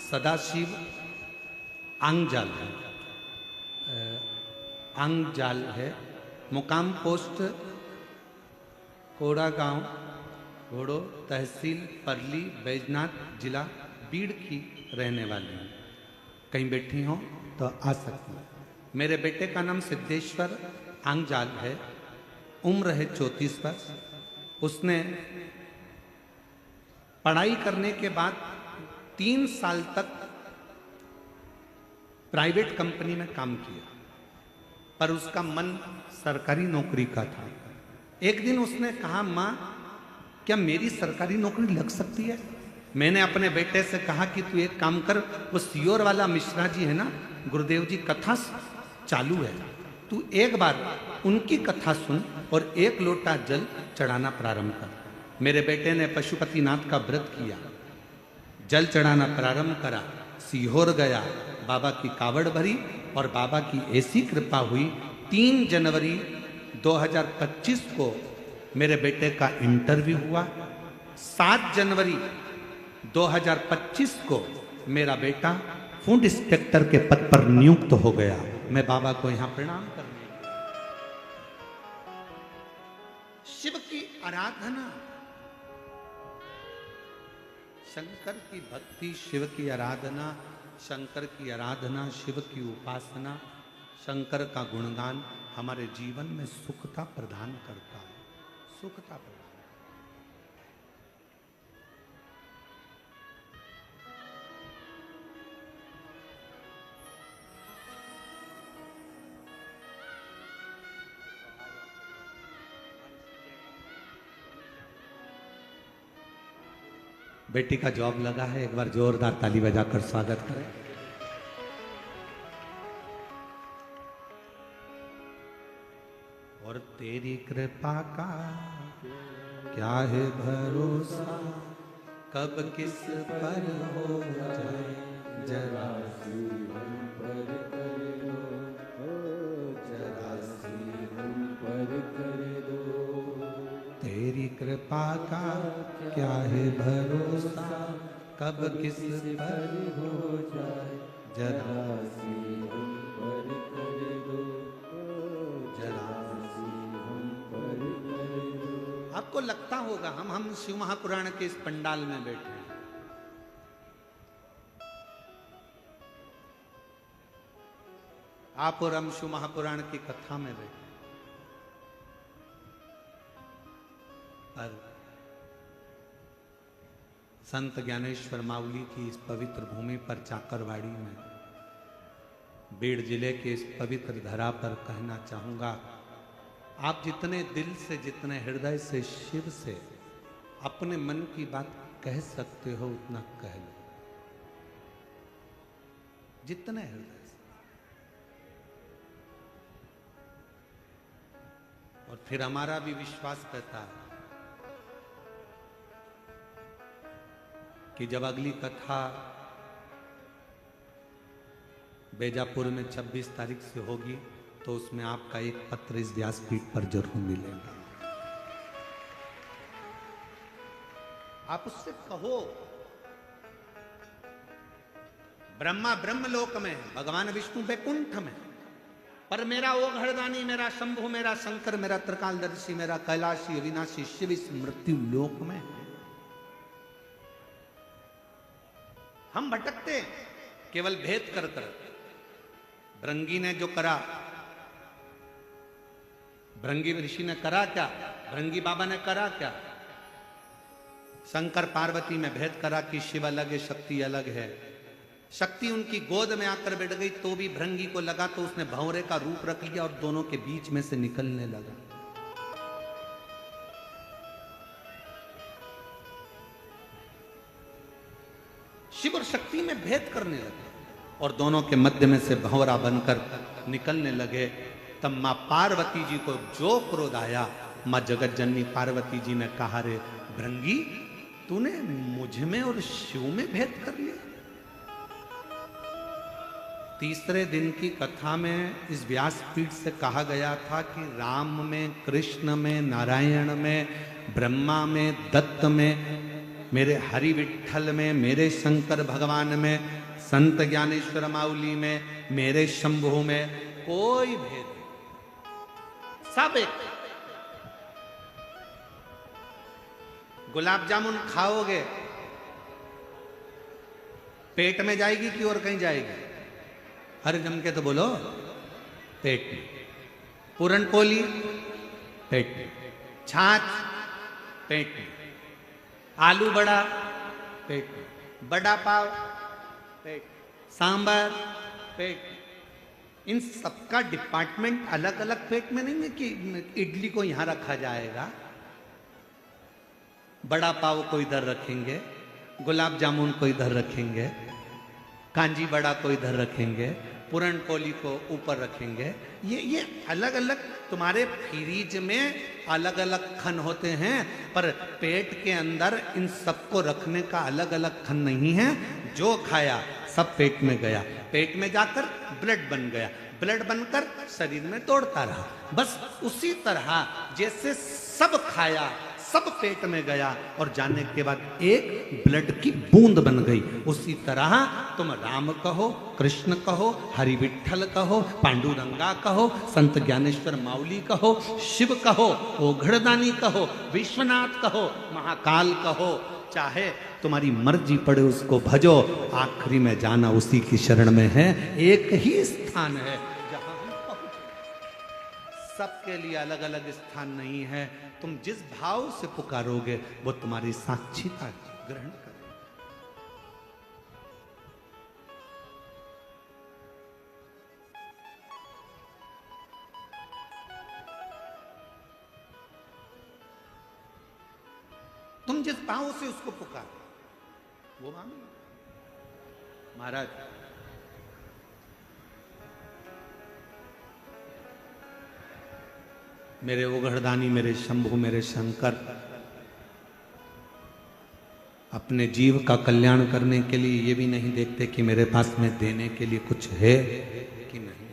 [SPEAKER 1] सदाशिव आंगजाल है। आंगजाल है। मुकाम पोस्ट कोड़ा गांव, घोड़ो, तहसील परली, बैजनाथ, जिला बीड़ की रहने वाली हूँ। कहीं बैठी हो तो आ सकती हूँ। मेरे बेटे का नाम सिद्धेश्वर आंगजाल है। उम्र है 34 वर्ष। उसने पढ़ाई करने के बाद 3 साल तक प्राइवेट कंपनी में काम किया, पर उसका मन सरकारी नौकरी का था। एक दिन उसने कहा, माँ क्या मेरी सरकारी नौकरी लग सकती है? मैंने अपने बेटे से कहा कि तू एक काम कर, वो सीहोर वाला मिश्रा जी है ना, गुरुदेव जी कथा चालू है, तू एक बार उनकी कथा सुन और 1 लोटा जल चढ़ाना प्रारंभ कर। मेरे बेटे ने पशुपतिनाथ का व्रत किया, जल चढ़ाना प्रारंभ करा, सीहोर गया, बाबा की कावड़ भरी और बाबा की ऐसी कृपा हुई 3 जनवरी 2025 को मेरे बेटे का इंटरव्यू हुआ। 7 जनवरी 2025 को मेरा बेटा फूड इंस्पेक्टर के पद पर नियुक्त हो गया। मैं बाबा को यहां प्रणाम करने, शिव की आराधना, शंकर की भक्ति, शिव की आराधना, शंकर की आराधना, शिव की उपासना, शंकर का गुणगान हमारे जीवन में सुखता प्रदान करता है, सुखता प्रदान। बेटी का जॉब लगा है, एक बार जोरदार ताली बजाकर स्वागत करें। और तेरी कृपा का क्या है भरोसा, कब किस पर हो जाए जरा तेरी कृपा का क्या है भरोसा, कब किस पर हो जाए जरा आपको लगता होगा हम शिव महापुराण के इस पंडाल में बैठे हैं। आप और हम शिव महापुराण की कथा में बैठे, पर संत ज्ञानेश्वर माउली की इस पवित्र भूमि पर चाकरवाड़ी में, बीड़ जिले के इस पवित्र धरा पर कहना चाहूंगा, आप जितने दिल से, जितने हृदय से शिव से अपने मन की बात कह सकते हो उतना कह लो, जितने हृदय से। और फिर हमारा भी विश्वास कहता है कि जब अगली कथा बेजापुर में 26 तारीख से होगी तो उसमें आपका एक पत्र इस व्यासपीठ पर जरूर मिलेगा। आप उससे कहो, ब्रह्मा ब्रह्मलोक में, भगवान विष्णु वैकुंठ में, पर मेरा वो घरदानी, मेरा शंभु, मेरा शंकर, मेरा त्रिकालदर्शी, मेरा कैलाशी अविनाशी शिव इस मृत्यु लोक में। हम भटकते केवल भेद कर कर। भृंगी ने जो करा, भृंगी ऋषि ने करा क्या, भृंगी बाबा ने करा क्या? शंकर पार्वती में भेद करा कि शिव अलग है, शक्ति अलग है। शक्ति उनकी गोद में आकर बैठ गई तो भी भृंगी को लगा तो उसने भंवरे का रूप रख लिया और दोनों के बीच में से निकलने लगा। शिव और शक्ति में भेद करने लगे और दोनों के मध्य में से भंवरा बनकर निकलने लगे। तब मां पार्वती जी को जो क्रोध आया, मां जगत जननी पार्वती जी ने कहा, रे भृंगी, तूने मुझ में और शिव में भेद कर लिया। तीसरे दिन की कथा में इस व्यासपीठ से कहा गया था कि राम में, कृष्ण में, नारायण में, ब्रह्मा में, दत्त में, मेरे हरि विठ्ठल में, मेरे शंकर भगवान में, संत ज्ञानेश्वर माउली में, मेरे शंभु में कोई भेद नहीं, सब एक। गुलाब जामुन खाओगे पेट में जाएगी कि और कहीं जाएगी? अरे जम के तो बोलो, पेट में। पूरन पोली पेट में, छाछ पेट में, आलू बड़ा पेट में, बड़ा पाव पेट में, सांबर पेट में। इन सबका डिपार्टमेंट अलग अलग पेट में नहीं है कि इडली को यहां रखा जाएगा, बड़ा पाव को इधर रखेंगे, गुलाब जामुन को इधर रखेंगे, कांजी बड़ा को इधर रखेंगे, पूरन पोली को ऊपर रखेंगे। ये अलग अलग तुम्हारे फ्रीज में अलग अलग खन होते हैं, पर पेट के अंदर इन सबको रखने का अलग अलग खन नहीं है। जो खाया सब पेट में गया, पेट में जाकर ब्लड बन गया, ब्लड बनकर शरीर में दौड़ता रहा। बस उसी तरह जैसे सब खाया, सब पेट में गया और जाने के बाद एक ब्लड की बूंद बन गई, उसी तरह तुम राम कहो, कृष्ण कहो, हरि विठ्ठल कहो, पांडुरंगा कहो, संत ज्ञानेश्वर माउली कहो, शिव कहो, ओघड़दानी कहो, विश्वनाथ कहो, महाकाल कहो, चाहे तुम्हारी मर्जी पड़े उसको भजो, आखिरी में जाना उसी की शरण में है। एक ही स्थान है जहां हम पहुंचे, सबके लिए अलग अलग स्थान नहीं है। तुम जिस भाव से पुकारोगे वो तुम्हारी साक्षीता ग्रहण करें। तुम जिस भाव से उसको पुकारो, वो मामी महाराज मेरे ओघड़दानी, मेरे शंभु, मेरे शंकर अपने जीव का कल्याण करने के लिए ये भी नहीं देखते कि मेरे पास में देने के लिए कुछ है कि नहीं।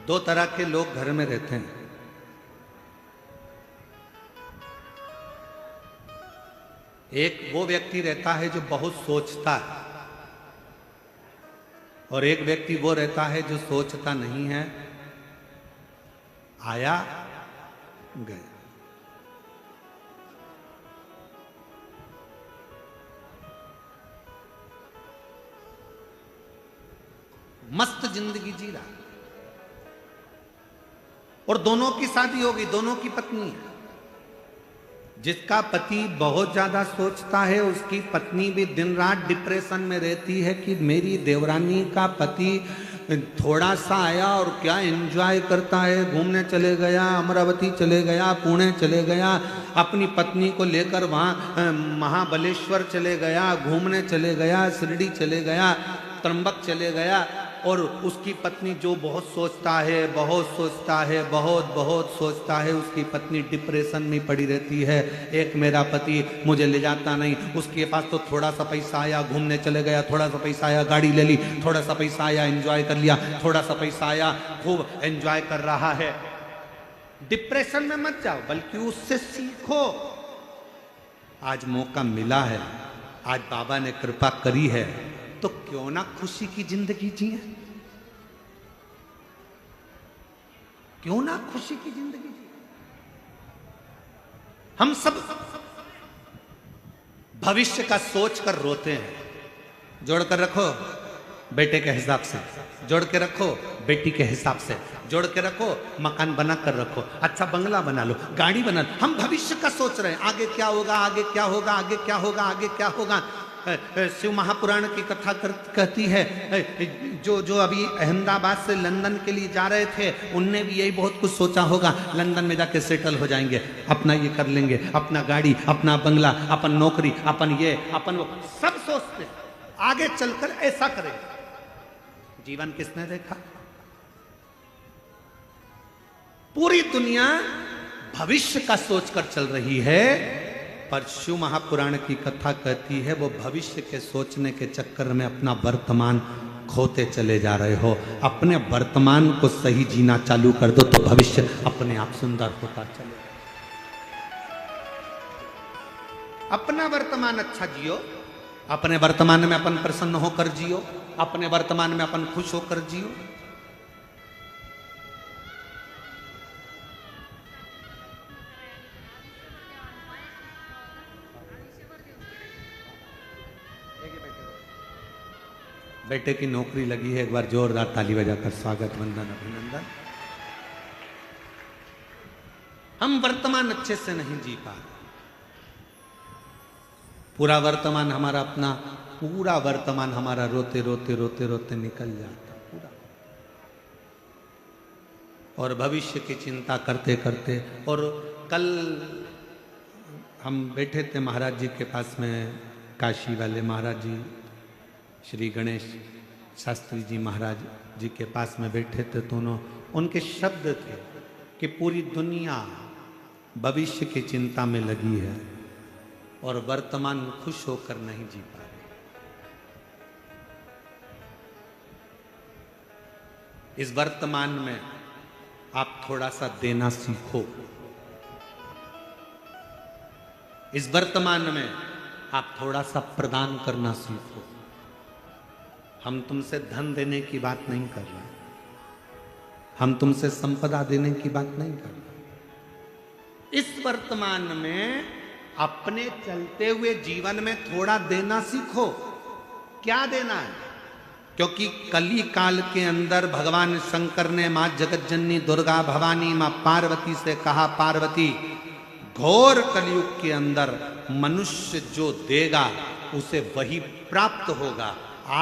[SPEAKER 1] दो तरह के लोग घर में रहते हैं। एक वो व्यक्ति रहता है जो बहुत सोचता है, और एक व्यक्ति वो रहता है जो सोचता नहीं है, आया गया। मस्त जिंदगी जी रहा, और दोनों की शादी हो गई, दोनों की पत्नी है। जिसका पति बहुत ज्यादा सोचता है उसकी पत्नी भी दिन रात डिप्रेशन में रहती है कि मेरी देवरानी का पति थोड़ा सा आया और क्या एंजॉय करता है, घूमने चले गया, अमरावती चले गया, पुणे चले गया, अपनी पत्नी को लेकर वहाँ महाबलेश्वर चले गया, घूमने चले गया, शिरडी चले गया, त्र्यंबक चले गया, और उसकी पत्नी जो बहुत सोचता है, बहुत सोचता है, बहुत सोचता है, उसकी पत्नी डिप्रेशन में पड़ी रहती है। एक मेरा पति मुझे ले जाता नहीं, उसके पास तो थोड़ा सा पैसा आया घूमने चले गया, थोड़ा सा पैसा आया गाड़ी ले ली, थोड़ा सा पैसा आया एंजॉय कर लिया, थोड़ा सा पैसा आया खूब एंजॉय कर रहा है। डिप्रेशन में मत जाओ, बल्कि उससे सीखो। आज मौका मिला है, आज बाबा ने कृपा करी है, तो क्यों ना खुशी की जिंदगी जिए, क्यों ना खुशी की जिंदगी जिए। हम सब भविष्य का सोच कर रोते हैं। जोड़ कर रखो बेटे के हिसाब से, जोड़ के रखो बेटी के हिसाब से, जोड़ के रखो, मकान बना कर रखो, अच्छा बंगला बना लो, गाड़ी बना लो। हम भविष्य का सोच रहे हैं, आगे क्या होगा, आगे क्या होगा, आगे क्या होगा, आगे क्या होगा। शिव महापुराण की कथा कहती है, जो अभी अहमदाबाद से लंदन के लिए जा रहे थे, उनने भी यही बहुत कुछ सोचा होगा, लंदन में जाके सेटल हो जाएंगे, अपना ये कर लेंगे, अपना गाड़ी, अपना बंगला, अपन नौकरी, अपन ये, अपन वो, सब सोचते आगे चलकर ऐसा करेंगे। जीवन किसने देखा? पूरी दुनिया भविष्य का सोचकर चल रही है, पर शिव महापुराण की कथा कहती है वो भविष्य के सोचने के चक्कर में अपना वर्तमान खोते चले जा रहे हो। अपने वर्तमान को सही जीना चालू कर दो तो भविष्य अपने आप सुंदर होता चले। अपना वर्तमान अच्छा जियो, अपने वर्तमान में अपन प्रसन्न होकर जियो, अपने वर्तमान में अपन खुश होकर जियो। बेटे की नौकरी लगी है, एक बार जोरदार ताली बजाकर स्वागत, वंदन, अभिनंदन। हम वर्तमान अच्छे से नहीं जी पा रहे। पूरा वर्तमान हमारा अपना, पूरा वर्तमान हमारा रोते रोते रोते रोते निकल जाता पूरा, और भविष्य की चिंता करते करते। और कल हम बैठे थे महाराज जी के पास में, काशी वाले महाराज जी, श्री गणेश शास्त्री जी महाराज जी के पास में बैठे थे, तो उनके शब्द थे कि पूरी दुनिया भविष्य की चिंता में लगी है और वर्तमान खुश होकर नहीं जी पा रही। इस वर्तमान में आप थोड़ा सा देना सीखो। इस वर्तमान में आप थोड़ा सा प्रदान करना सीखो। हम तुमसे धन देने की बात नहीं कर रहे, हम तुमसे संपदा देने की बात नहीं कर रहे। इस वर्तमान में अपने चलते हुए जीवन में थोड़ा देना सीखो। क्या देना है? क्योंकि कली काल के अंदर भगवान शंकर ने मां जगतजननी दुर्गा भवानी मां पार्वती से कहा, पार्वती, घोर कलयुग के अंदर मनुष्य जो देगा उसे वही प्राप्त होगा।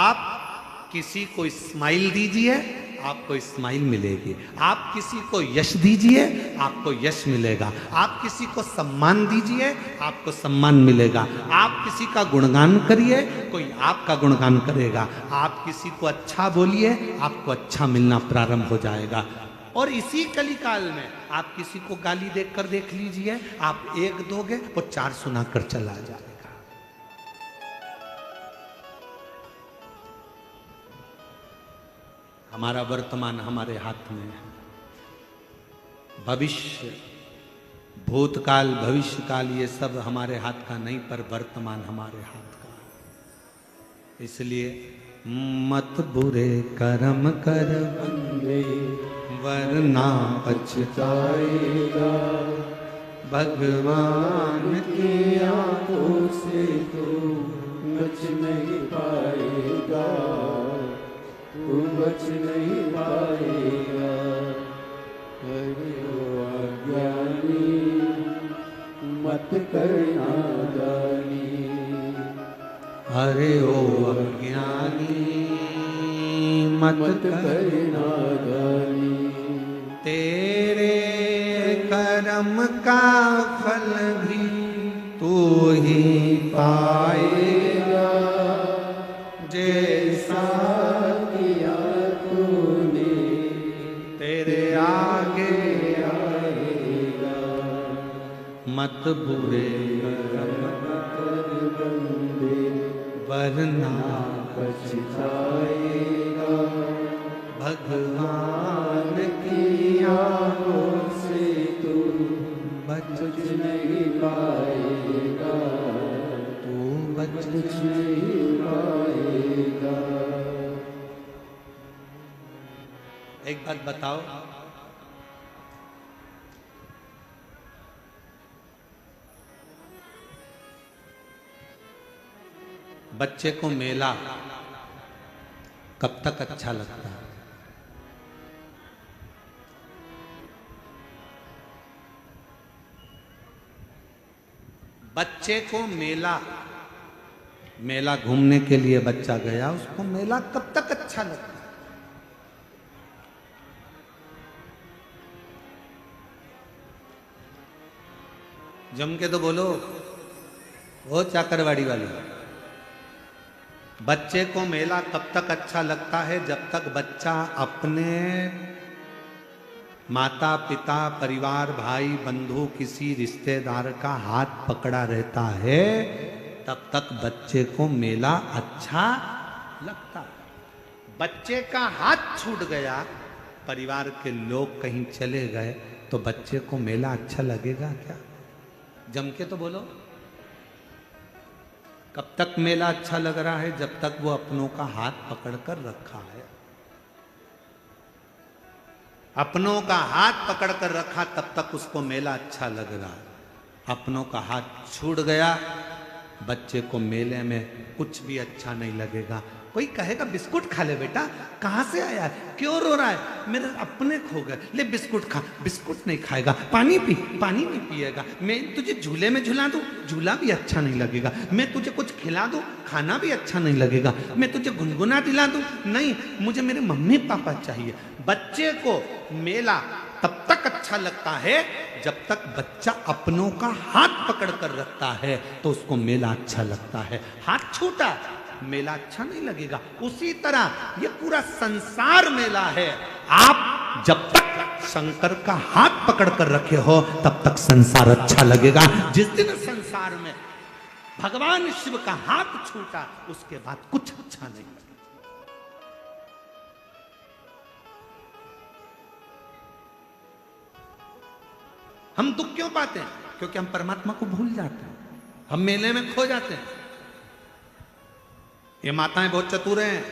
[SPEAKER 1] आप किसी को स्माइल दीजिए, आपको स्माइल मिलेगी। आप किसी को यश दीजिए, आपको यश मिलेगा। आप किसी को सम्मान दीजिए, आपको सम्मान मिलेगा। आप किसी का गुणगान करिए, कोई आपका गुणगान करेगा। आप किसी को अच्छा बोलिए, आपको अच्छा मिलना प्रारंभ हो जाएगा। और इसी कलिकाल में आप किसी को गाली देकर देख लीजिए, आप एक दोगे वो 4 सुनाकर चला जाएगा। हमारा वर्तमान हमारे हाथ में है। भविष्य, भूतकाल, भविष्यकाल ये सब हमारे हाथ का नहीं, पर वर्तमान हमारे हाथ का। इसलिए मत बुरे कर्म कर
[SPEAKER 2] बंदे
[SPEAKER 1] वरना पछताएगा। भगवान की
[SPEAKER 2] आंखों से तू बच नहीं पाएगा, तू बच नहीं पाएगा। अरे ओ अज्ञानी मत करना दानी,
[SPEAKER 1] अरे ओ अज्ञानी मत
[SPEAKER 2] करना दानी।
[SPEAKER 1] तेरे कर्म का फल भी तू ही पाएगा। जैसा
[SPEAKER 2] किया तूने
[SPEAKER 1] तेरे आगे
[SPEAKER 2] आएगा।
[SPEAKER 1] मत बुरे कर्म
[SPEAKER 2] कर बंदे
[SPEAKER 1] वरना
[SPEAKER 2] पछताएगा।
[SPEAKER 1] भगवान
[SPEAKER 2] की आंखों से तू
[SPEAKER 1] बच
[SPEAKER 2] नहीं पाएगा,
[SPEAKER 1] तू बच
[SPEAKER 2] नहीं पाएगा।
[SPEAKER 1] एक बात बताओ, बच्चे को मेला कब तक अच्छा लगता है? बच्चे को मेला घूमने के लिए बच्चा गया, उसको मेला कब तक अच्छा लगता है? जम के तो बोलो, वो चाकरवाड़ी वाली। बच्चे को मेला तब तक अच्छा लगता है जब तक बच्चा अपने माता पिता परिवार भाई बंधु किसी रिश्तेदार का हाथ पकड़ा रहता है, तब तक बच्चे को मेला अच्छा लगता है। बच्चे का हाथ छूट गया, परिवार के लोग कहीं चले गए, तो बच्चे को मेला अच्छा लगेगा क्या? जम के तो बोलो। कब तक मेला अच्छा लग रहा है? जब तक वो अपनों का हाथ पकड़कर रखा है। अपनों का हाथ पकड़कर रखा तब तक उसको मेला अच्छा लग रहा है। अपनों का हाथ छूट गया, बच्चे को मेले में कुछ भी अच्छा नहीं लगेगा। कोई कहेगा बिस्कुट खा ले बेटा, कहाँ से आया है, क्यों रो रहा है? मेरे अपने खो गए, ले बिस्कुट खा। बिस्कुट नहीं खाएगा। पानी पी, पानी नहीं पिएगा। मैं तुझे झूले में झुला दूं, झूला भी अच्छा नहीं लगेगा। मैं तुझे कुछ खिला दूं, खाना भी अच्छा नहीं लगेगा। मैं तुझे गुनगुना दिला दूं, नहीं, मुझे मेरे मम्मी पापा चाहिए। बच्चे को मेला तब तक अच्छा लगता है जब तक बच्चा अपनों का हाथ पकड़ कर रखता है, तो उसको मेला अच्छा लगता है। हाथ छूटा, मेला अच्छा नहीं लगेगा। उसी तरह ये पूरा संसार मेला है। आप जब तक शंकर का हाथ पकड़ कर रखे हो तब तक संसार अच्छा लगेगा। जिस दिन संसार में भगवान शिव का हाथ छूटा, उसके बाद कुछ अच्छा नहीं लगेगा। हम दुख क्यों पाते हैं? क्योंकि हम परमात्मा को भूल जाते हैं, हम मेले में खो जाते हैं। ये माताएं बहुत चतुर हैं।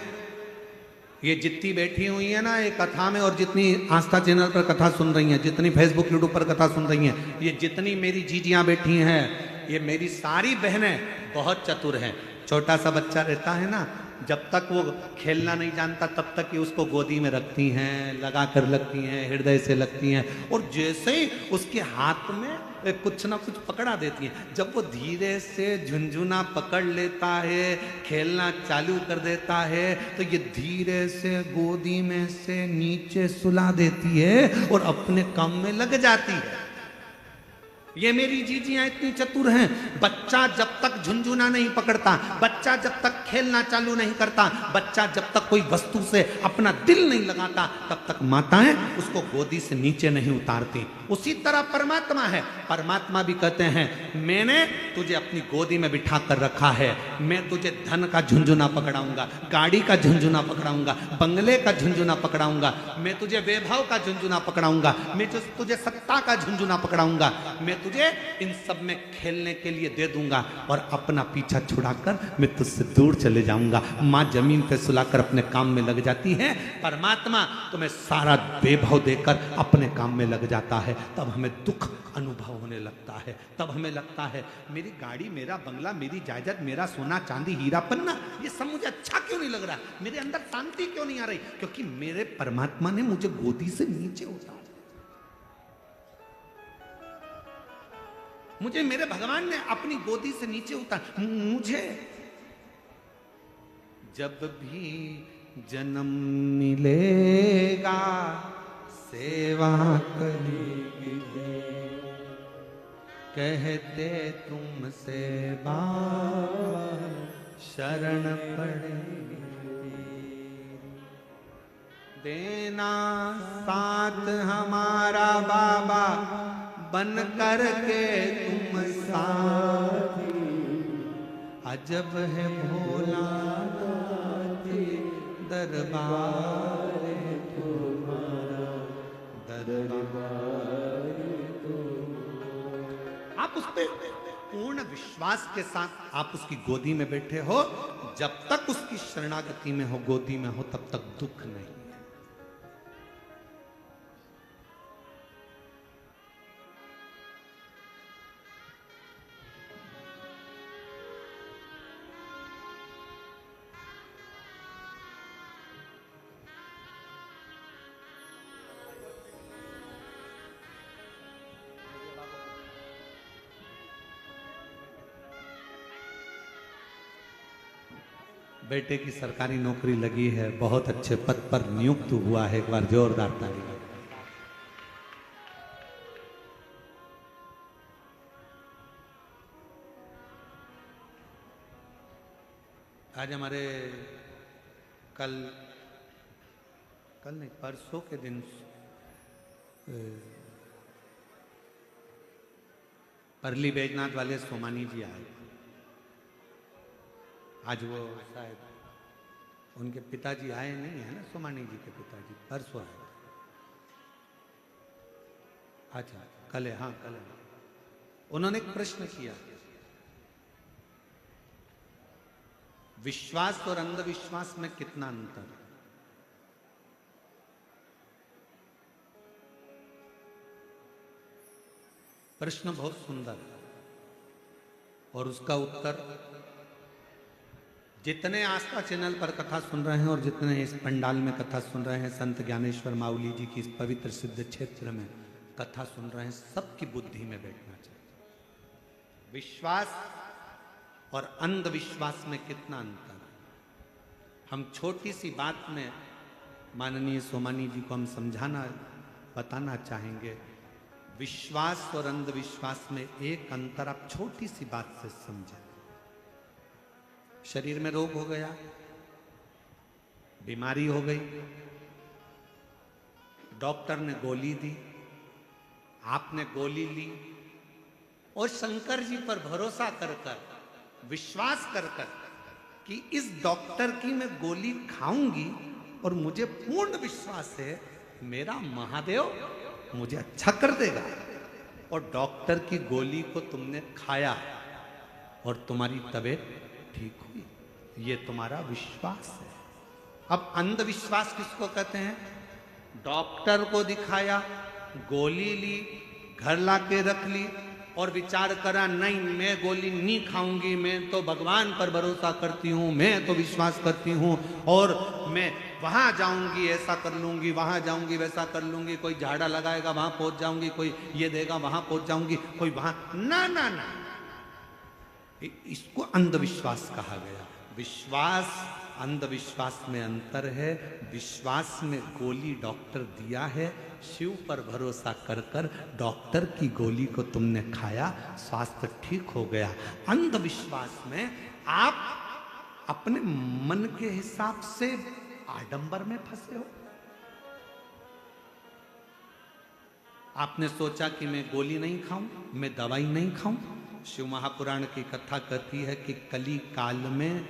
[SPEAKER 1] ये जितनी बैठी हुई है ना ये कथा में, और जितनी आस्था चैनल पर कथा सुन रही हैं, जितनी फेसबुक यूट्यूब पर कथा सुन रही हैं, ये जितनी मेरी जीजियां बैठी हैं, ये मेरी सारी बहनें बहुत चतुर हैं। छोटा सा बच्चा रहता है ना, जब तक वो खेलना नहीं जानता तब तक ये उसको गोदी में रखती हैं, लगा कर लगती हैं, हृदय से लगती हैं, और जैसे ही उसके हाथ में कुछ ना कुछ पकड़ा देती हैं, जब वो धीरे से झुनझुना पकड़ लेता है, खेलना चालू कर देता है, तो ये धीरे से गोदी में से नीचे सुला देती है और अपने काम में लग जाती है। ये मेरी जीजियां इतनी चतुर हैं। बच्चा जब तक झुनझुना नहीं पकड़ता, बच्चा जब तक खेलना चालू नहीं करता, बच्चा जब तक कोई वस्तु से अपना दिल नहीं लगाता, तब तक माताएं उसको गोदी से नीचे नहीं उतारती। उसी तरह परमात्मा है। परमात्मा भी कहते हैं मैंने तुझे अपनी गोदी में बिठा कर रखा है, मैं तुझे धन का झुनझुना पकड़ाऊंगा, गाड़ी का झुनझुना पकड़ाऊंगा, बंगले का झुनझुना पकड़ाऊंगा, मैं तुझे वैभव का झुनझुना पकड़ाऊंगा, मैं तुझे सत्ता का झुनझुना पकड़ाऊंगा, मैं तुझे इन सब में खेलने के लिए दे दूंगा और अपना पीछा छुड़ाकर मैं तुझसे दूर चले जाऊंगा। माँ जमीन पे सुलाकर अपने काम में लग जाती है, परमात्मा तुम्हें सारा वैभव देकर अपने काम में लग जाता है। तब हमें दुख अनुभव होने लगता है, तब हमें लगता है मेरी गाड़ी, मेरा बंगला, मेरी जायदाद, मेरा सोना चांदी हीरा पन्ना, ये सब मुझे अच्छा क्यों नहीं लग रहा, मेरे अंदर शांति क्यों नहीं आ रही? क्योंकि मेरे परमात्मा ने मुझे गोदी से नीचे उतारा, मुझे मेरे भगवान ने अपनी गोदी से नीचे उतार। मुझे जब भी जन्म मिलेगा सेवा करेगी, कहते तुमसे बाबा शरण पड़ेगी, देना साथ हमारा बाबा बन कर के तुम साथी, अजब है भोला दरबार तुम्हारा, दरबार। आप उस पे पूर्ण विश्वास के साथ आप उसकी गोदी में बैठे हो, जब तक उसकी शरणागति में हो, गोदी में हो, तब तक दुख नहीं। बेटे की सरकारी नौकरी लगी है, बहुत अच्छे पद पर नियुक्त हुआ है, एक बार जोरदार ताली। आज हमारे कल नहीं परसों के दिन परली बैजनाथ वाले सोमानी जी आए। आज वो शायद उनके पिताजी आए नहीं है ना, सोमानी जी के पिताजी परसों आए। अच्छा कल है, हाँ कल है। उन्होंने एक प्रश्न किया, विश्वास और अंधविश्वास में कितना अंतर है? प्रश्न बहुत सुंदर है और उसका उत्तर जितने आस्था चैनल पर कथा सुन रहे हैं और जितने इस पंडाल में कथा सुन रहे हैं, संत ज्ञानेश्वर माउली जी की इस पवित्र सिद्ध क्षेत्र में कथा सुन रहे हैं, सबकी बुद्धि में बैठना चाहिए। विश्वास और अंधविश्वास में कितना अंतर है? हम छोटी सी बात में माननीय सोमानी जी को हम समझाना बताना चाहेंगे। विश्वास और अंधविश्वास में एक अंतर आप छोटी सी बात से समझें। शरीर में रोग हो गया, बीमारी हो गई, डॉक्टर ने गोली दी, आपने गोली ली और शंकर जी पर भरोसा कर कर, विश्वास कर कर कि इस डॉक्टर की मैं गोली खाऊंगी और मुझे पूर्ण विश्वास है मेरा महादेव मुझे अच्छा कर देगा, और डॉक्टर की गोली को तुमने खाया और तुम्हारी तबीयत ठीक हुई, ये तुम्हारा विश्वास है। अब अंधविश्वास किसको कहते हैं? डॉक्टर को दिखाया, गोली ली, घर लाके रख ली, और विचार करा नहीं मैं गोली नहीं खाऊंगी, मैं तो भगवान पर भरोसा करती हूँ, मैं तो विश्वास करती हूँ और मैं वहां जाऊंगी, ऐसा कर लूंगी, वहां जाऊंगी वैसा कर लूंगी, कोई झाड़ा लगाएगा वहां पहुंच जाऊंगी, कोई ये देगा वहां पहुंच जाऊंगी, कोई वहां, ना ना ना, इसको अंधविश्वास कहा गया। विश्वास अंधविश्वास में अंतर है। विश्वास में गोली डॉक्टर दिया है, शिव पर भरोसा कर कर डॉक्टर की गोली को तुमने खाया, स्वास्थ्य ठीक हो गया। अंधविश्वास में आप अपने मन के हिसाब से आडंबर में फंसे हो। आपने सोचा कि मैं गोली नहीं खाऊं, मैं दवाई नहीं खाऊं। शिव महापुराण की कथा कहती है कि कली काल में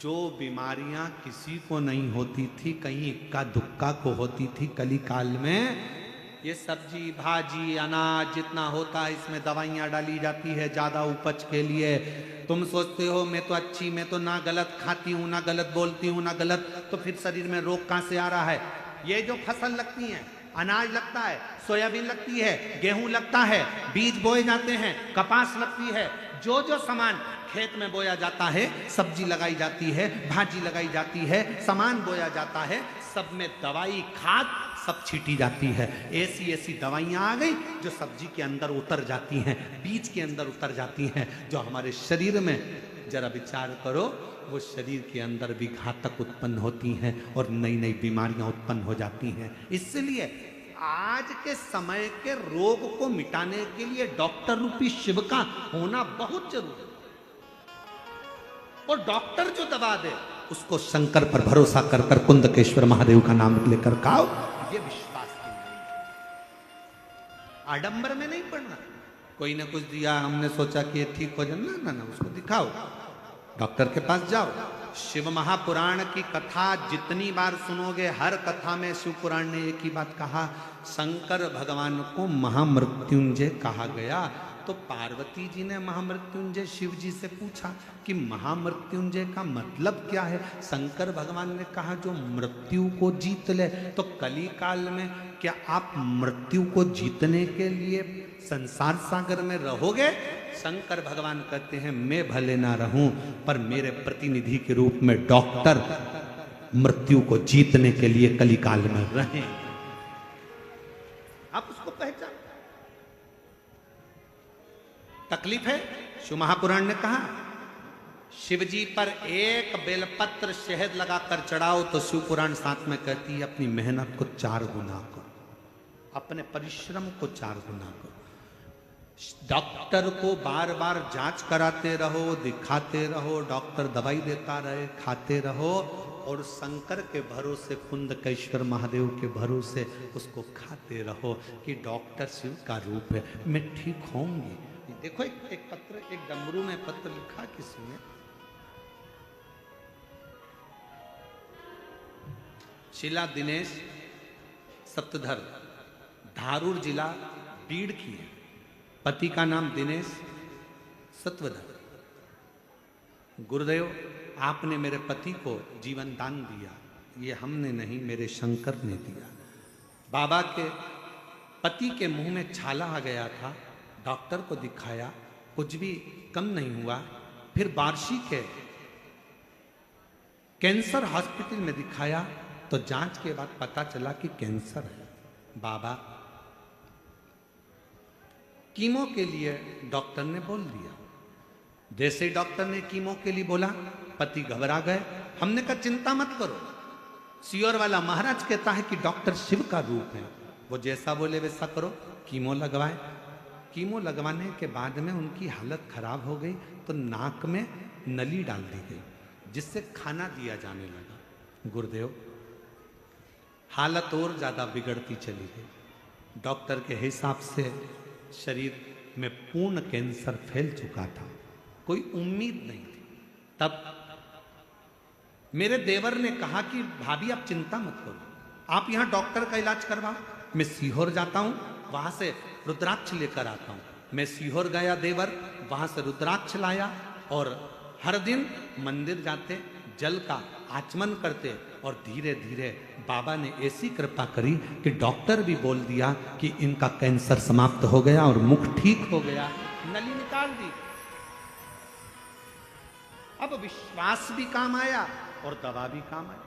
[SPEAKER 1] जो बीमारियां किसी को नहीं होती थी, कहीं इक्का दुक्का को होती थी, कली काल में ये सब्जी भाजी अनाज जितना होता है इसमें दवाइयां डाली जाती है ज्यादा उपज के लिए। तुम सोचते हो मैं तो अच्छी, मैं तो ना गलत खाती हूँ, ना गलत बोलती हूँ, ना गलत, तो फिर शरीर में रोग कहाँ से आ रहा है? ये जो फसल लगती है, अनाज लगता है, सोयाबीन लगती है, गेहूं लगता है, बीज बोए जाते हैं, कपास लगती है, जो जो सामान खेत में बोया जाता है, सब्जी लगाई जाती है, भाजी लगाई जाती है, सामान बोया जाता है, सब में दवाई खाद सब छीटी जाती है। ऐसी ऐसी दवाइयां आ गई जो सब्जी के अंदर उतर जाती हैं, बीज के अंदर उतर जाती हैं, जो हमारे शरीर में जरा विचार करो वो शरीर के अंदर भी घातक उत्पन्न होती हैं और नई नई बीमारियां उत्पन्न हो जाती हैं। इसलिए आज के समय के रोग को मिटाने के लिए डॉक्टर रूपी शिव का होना बहुत जरूरी है। और डॉक्टर जो दवा दे उसको शंकर पर भरोसा कर कर कुंदकेश्वर महादेव का नाम लेकर खाओ, ये विश्वास की नहीं। आडंबर में नहीं पड़ना। कोई ने कुछ दिया, हमने सोचा कि ये ठीक हो जाए, ना ना ना, उसको दिखाओ, डॉक्टर के पास जाओ। शिव महापुराण की कथा जितनी बार सुनोगे, हर कथा में शिव पुराण ने एक ही बात कहा, शंकर भगवान को महामृत्युंजय कहा गया। तो पार्वती जी ने महामृत्युंजय शिव जी से पूछा कि महामृत्युंजय का मतलब क्या है? शंकर भगवान ने कहा जो मृत्यु को जीत ले। तो कली काल में क्या आप मृत्यु को जीतने के लिए संसार सागर में रहोगे? शंकर भगवान कहते हैं मैं भले ना रहूं पर मेरे प्रतिनिधि के रूप में डॉक्टर मृत्यु को जीतने के लिए कली काल में रहें। आप उसको पहचान। तकलीफ है, शिव महापुराण ने कहा शिव जी पर एक बेलपत्र शहद लगाकर चढ़ाओ तो शिव पुराण साथ में कहती है अपनी मेहनत को 4 गुना करो, अपने परिश्रम को 4 गुना करो। डॉक्टर को बार बार जांच कराते रहो, दिखाते रहो, डॉक्टर दवाई देता रहे, खाते रहो, और शंकर के भरोसे कुंदकेश्वर महादेव के भरोसे उसको खाते रहो कि डॉक्टर शिव का रूप है, मैं ठीक होंगी। देखो एक पत्र, एक डमरू में पत्र लिखा किसी ने, शीला दिनेश सप्तधर, धारूर जिला बीड़ की है, पति का नाम दिनेश सत्वधर। गुरुदेव आपने मेरे पति को जीवन दान दिया, ये हमने नहीं मेरे शंकर ने दिया। बाबा के पति के मुंह में छाला आ गया था, डॉक्टर को दिखाया, कुछ भी कम नहीं हुआ। फिर बार्शी के कैंसर हॉस्पिटल में दिखाया तो जांच के बाद पता चला कि कैंसर है। बाबा कीमो के लिए डॉक्टर ने बोल दिया। जैसे ही डॉक्टर ने कीमो के लिए बोला पति घबरा गए। हमने कहा चिंता मत करो, सियोर वाला महाराज कहता है कि डॉक्टर शिव का रूप है, वो जैसा बोले वैसा करो। कीमो लगवाए, कीमो लगवाने के बाद में उनकी हालत खराब हो गई तो नाक में नली डाल दी गई जिससे खाना दिया जाने लगा। गुरुदेव हालत और ज्यादा बिगड़ती चली गई। डॉक्टर के हिसाब से शरीर में पूर्ण कैंसर फैल चुका था, कोई उम्मीद नहीं थी। तब मेरे देवर ने कहा कि भाभी आप चिंता मत करो, आप यहां डॉक्टर का इलाज करवाओ, मैं सीहोर जाता हूं, वहां से रुद्राक्ष लेकर आता हूं। मैं सीहोर गया देवर, वहां से रुद्राक्ष लाया और हर दिन मंदिर जाते, जल का आचमन करते और धीरे धीरे बाबा ने ऐसी कृपा करी कि डॉक्टर भी बोल दिया कि इनका कैंसर समाप्त हो गया और मुख ठीक हो गया। नली निकाल दी। अब विश्वास भी काम आया और दवा भी काम आई।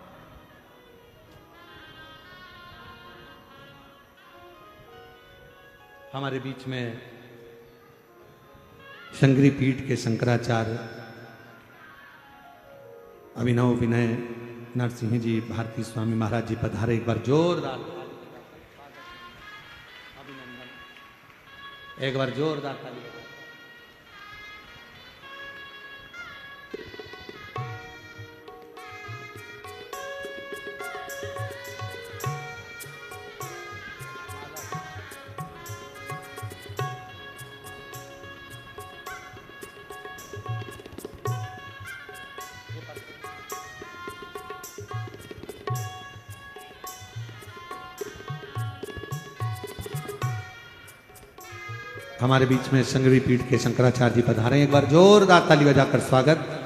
[SPEAKER 1] हमारे बीच में शंकरी पीठ के शंकराचार्य अभिनव विनय नरसिंह जी भारती स्वामी महाराज जी पधारे। एक बार जोरदार अभिनंदन, एक बार जोरदार ताली। हमारे बीच में शंकरी पीठ के शंकराचार्य जी पधारे। एक बार जोरदार ताली बजाकर स्वागत।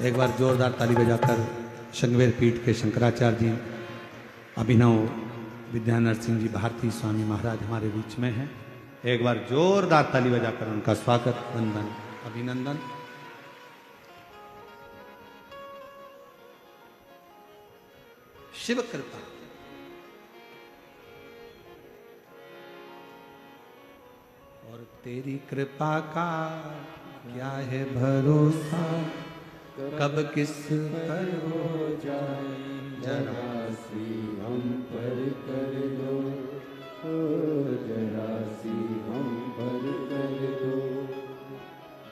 [SPEAKER 1] एक बार जोरदार ताली बजाकर शंकवेर पीठ के शंकराचार्य जी अभिनव विद्या नरसिंह जी भारती स्वामी महाराज हमारे बीच में हैं। एक बार जोरदार ताली बजाकर उनका स्वागत, वंदन, अभिनंदन। शिव कृपा और तेरी कृपा का क्या है भरोसा, कब किस पर हो जाए
[SPEAKER 2] जरा सी हम पर कर दो, जरा सी हम पर कर दो।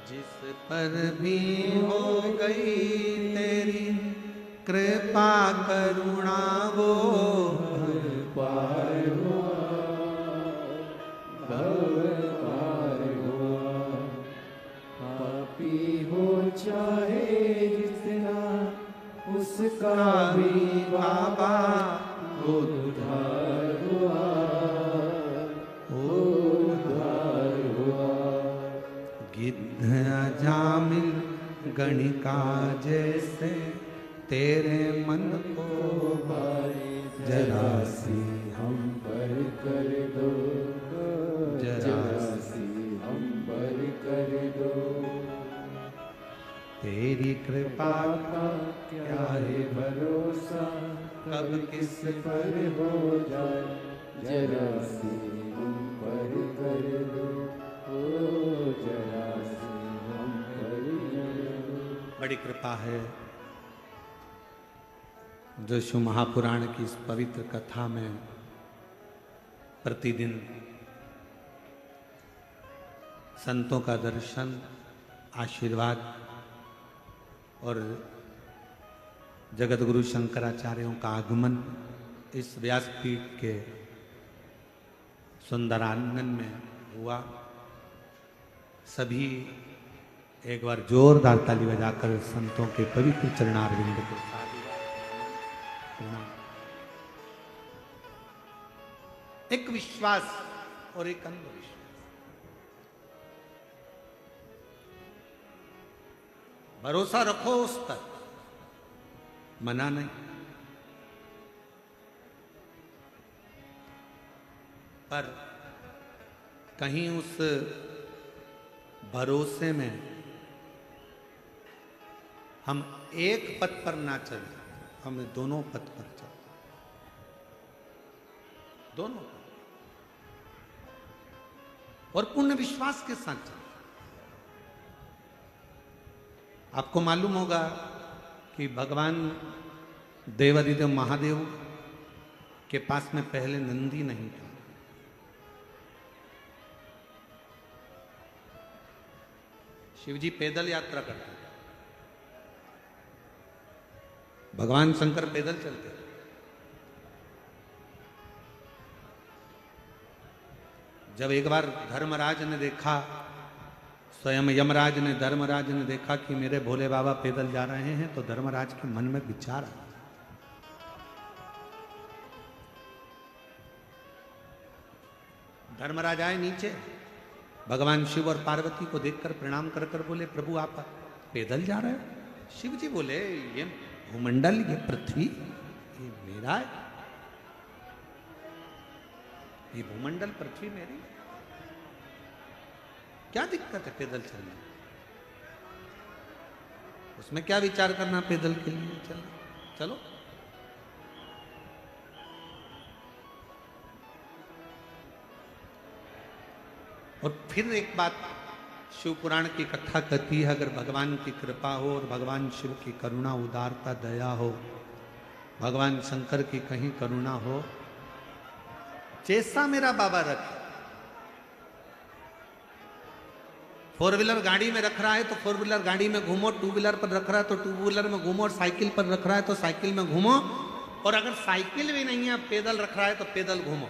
[SPEAKER 1] जिस पर भी हो गई तेरी कृपा करुणा वो
[SPEAKER 2] भव पार हुआ, भव पार हुआ। पापी हो चाहे जितना उसका भी बाबा उद्धार हुआ, उद्धार हुआ।
[SPEAKER 1] गिद्ध अजामिल गणिका जैसे तेरे मन को
[SPEAKER 2] भाई
[SPEAKER 1] जरा सी
[SPEAKER 2] हम पर कर दो,
[SPEAKER 1] जरा
[SPEAKER 2] जरा सी हम पर कर दो।
[SPEAKER 1] तेरी कृपा
[SPEAKER 2] का क्या है भरोसा,
[SPEAKER 1] कब किस
[SPEAKER 2] पर हो जाए, जरा सी हम पर कर दो, ओ जरा सी हम पर कर दो।
[SPEAKER 1] बड़ी कृपा है जो शिव महापुराण की इस पवित्र कथा में प्रतिदिन संतों का दर्शन, आशीर्वाद और जगत गुरु शंकराचार्यों का आगमन इस व्यासपीठ के सुंदर आंगन में हुआ। सभी एक बार जोरदार ताली बजाकर संतों के पवित्र चरणारविंद को प्रणाम। एक विश्वास और एक अंधविश्वास। भरोसा रखो उस पर, मना नहीं, पर कहीं उस भरोसे में हम एक पथ पर ना चले, हमें दोनों पथ पर चले, दोनों पथ। और पूर्ण विश्वास के साथ चले। आपको मालूम होगा कि भगवान देवादिदेव महादेव के पास में पहले नंदी नहीं था। शिवजी पैदल यात्रा करते थे, भगवान शंकर पैदल चलते थे। जब एक बार धर्मराज ने देखा, स्वयं यमराज ने धर्मराज ने देखा कि मेरे भोले बाबा पैदल जा रहे हैं, तो धर्मराज के मन में विचार आया, धर्मराज आए नीचे, भगवान शिव और पार्वती को देखकर प्रणाम कर कर बोले, प्रभु आप पैदल जा रहे हो? शिव जी बोले, ये भूमंडल, ये पृथ्वी, ये मेरा है, ये भूमंडल पृथ्वी मेरी, क्या दिक्कत है पैदल चलने? उसमें क्या विचार करना पैदल के लिए चलना, चलो। और फिर एक बात शिव पुराण की कथा कहती है, अगर भगवान की कृपा हो और भगवान शिव की करुणा, उदारता, दया हो, भगवान शंकर की कहीं करुणा हो, जैसा मेरा बाबा रखे, फोर व्हीलर गाड़ी में रख रहा है तो फोर व्हीलर गाड़ी में घूमो, टू व्हीलर पर रख रहा है तो टू व्हीलर में घूमो, और साइकिल पर रख रहा है तो साइकिल में घूमो, और अगर साइकिल भी नहीं है, पैदल रख रहा है तो पैदल घूमो।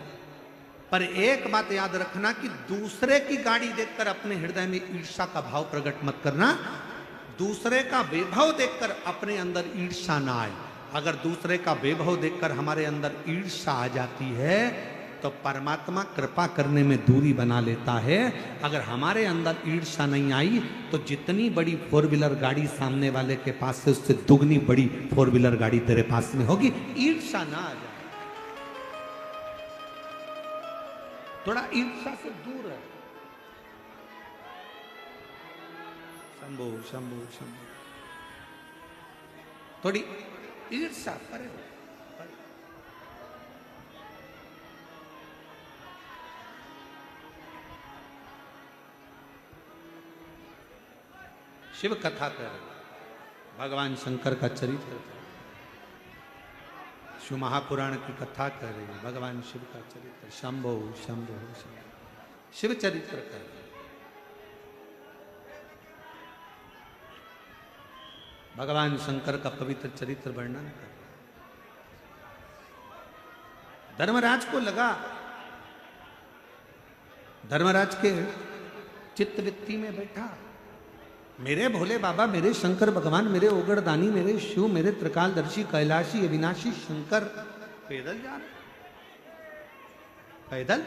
[SPEAKER 1] पर एक बात याद रखना कि दूसरे की गाड़ी देखकर अपने हृदय में ईर्ष्या का भाव प्रकट मत करना। दूसरे का वैभव देखकर अपने अंदर ईर्ष्या ना आए। अगर दूसरे का वैभव देखकर हमारे अंदर ईर्ष्या आ जाती है तो परमात्मा कृपा करने में दूरी बना लेता है। अगर हमारे अंदर ईर्ष्या नहीं आई तो जितनी बड़ी फोर व्हीलर गाड़ी सामने वाले के पास से, उससे दुगनी बड़ी फोर व्हीलर गाड़ी तेरे पास में होगी। ईर्ष्या ना आ जाए, थोड़ा ईर्ष्या से दूर है। शंभो शंभो शंभो, थोड़ी ईर्ष्या परे। शिव कथा कर भगवान शंकर का चरित्र, शिव महापुराण की कथा कर रही है, भगवान शिव का चरित्र, शंभो शंभो शंभो, शिव चरित्र कर रहे, भगवान शंकर का पवित्र चरित्र वर्णन कर। धर्मराज को लगा, धर्मराज के चित्तवृत्ति में बैठा, मेरे भोले बाबा, मेरे शंकर भगवान, मेरे ओगड़दानी, मेरे शिव, मेरे त्रिकालदर्शी, कैलाशी, अविनाशी शंकर पैदल जा रहे, पैदल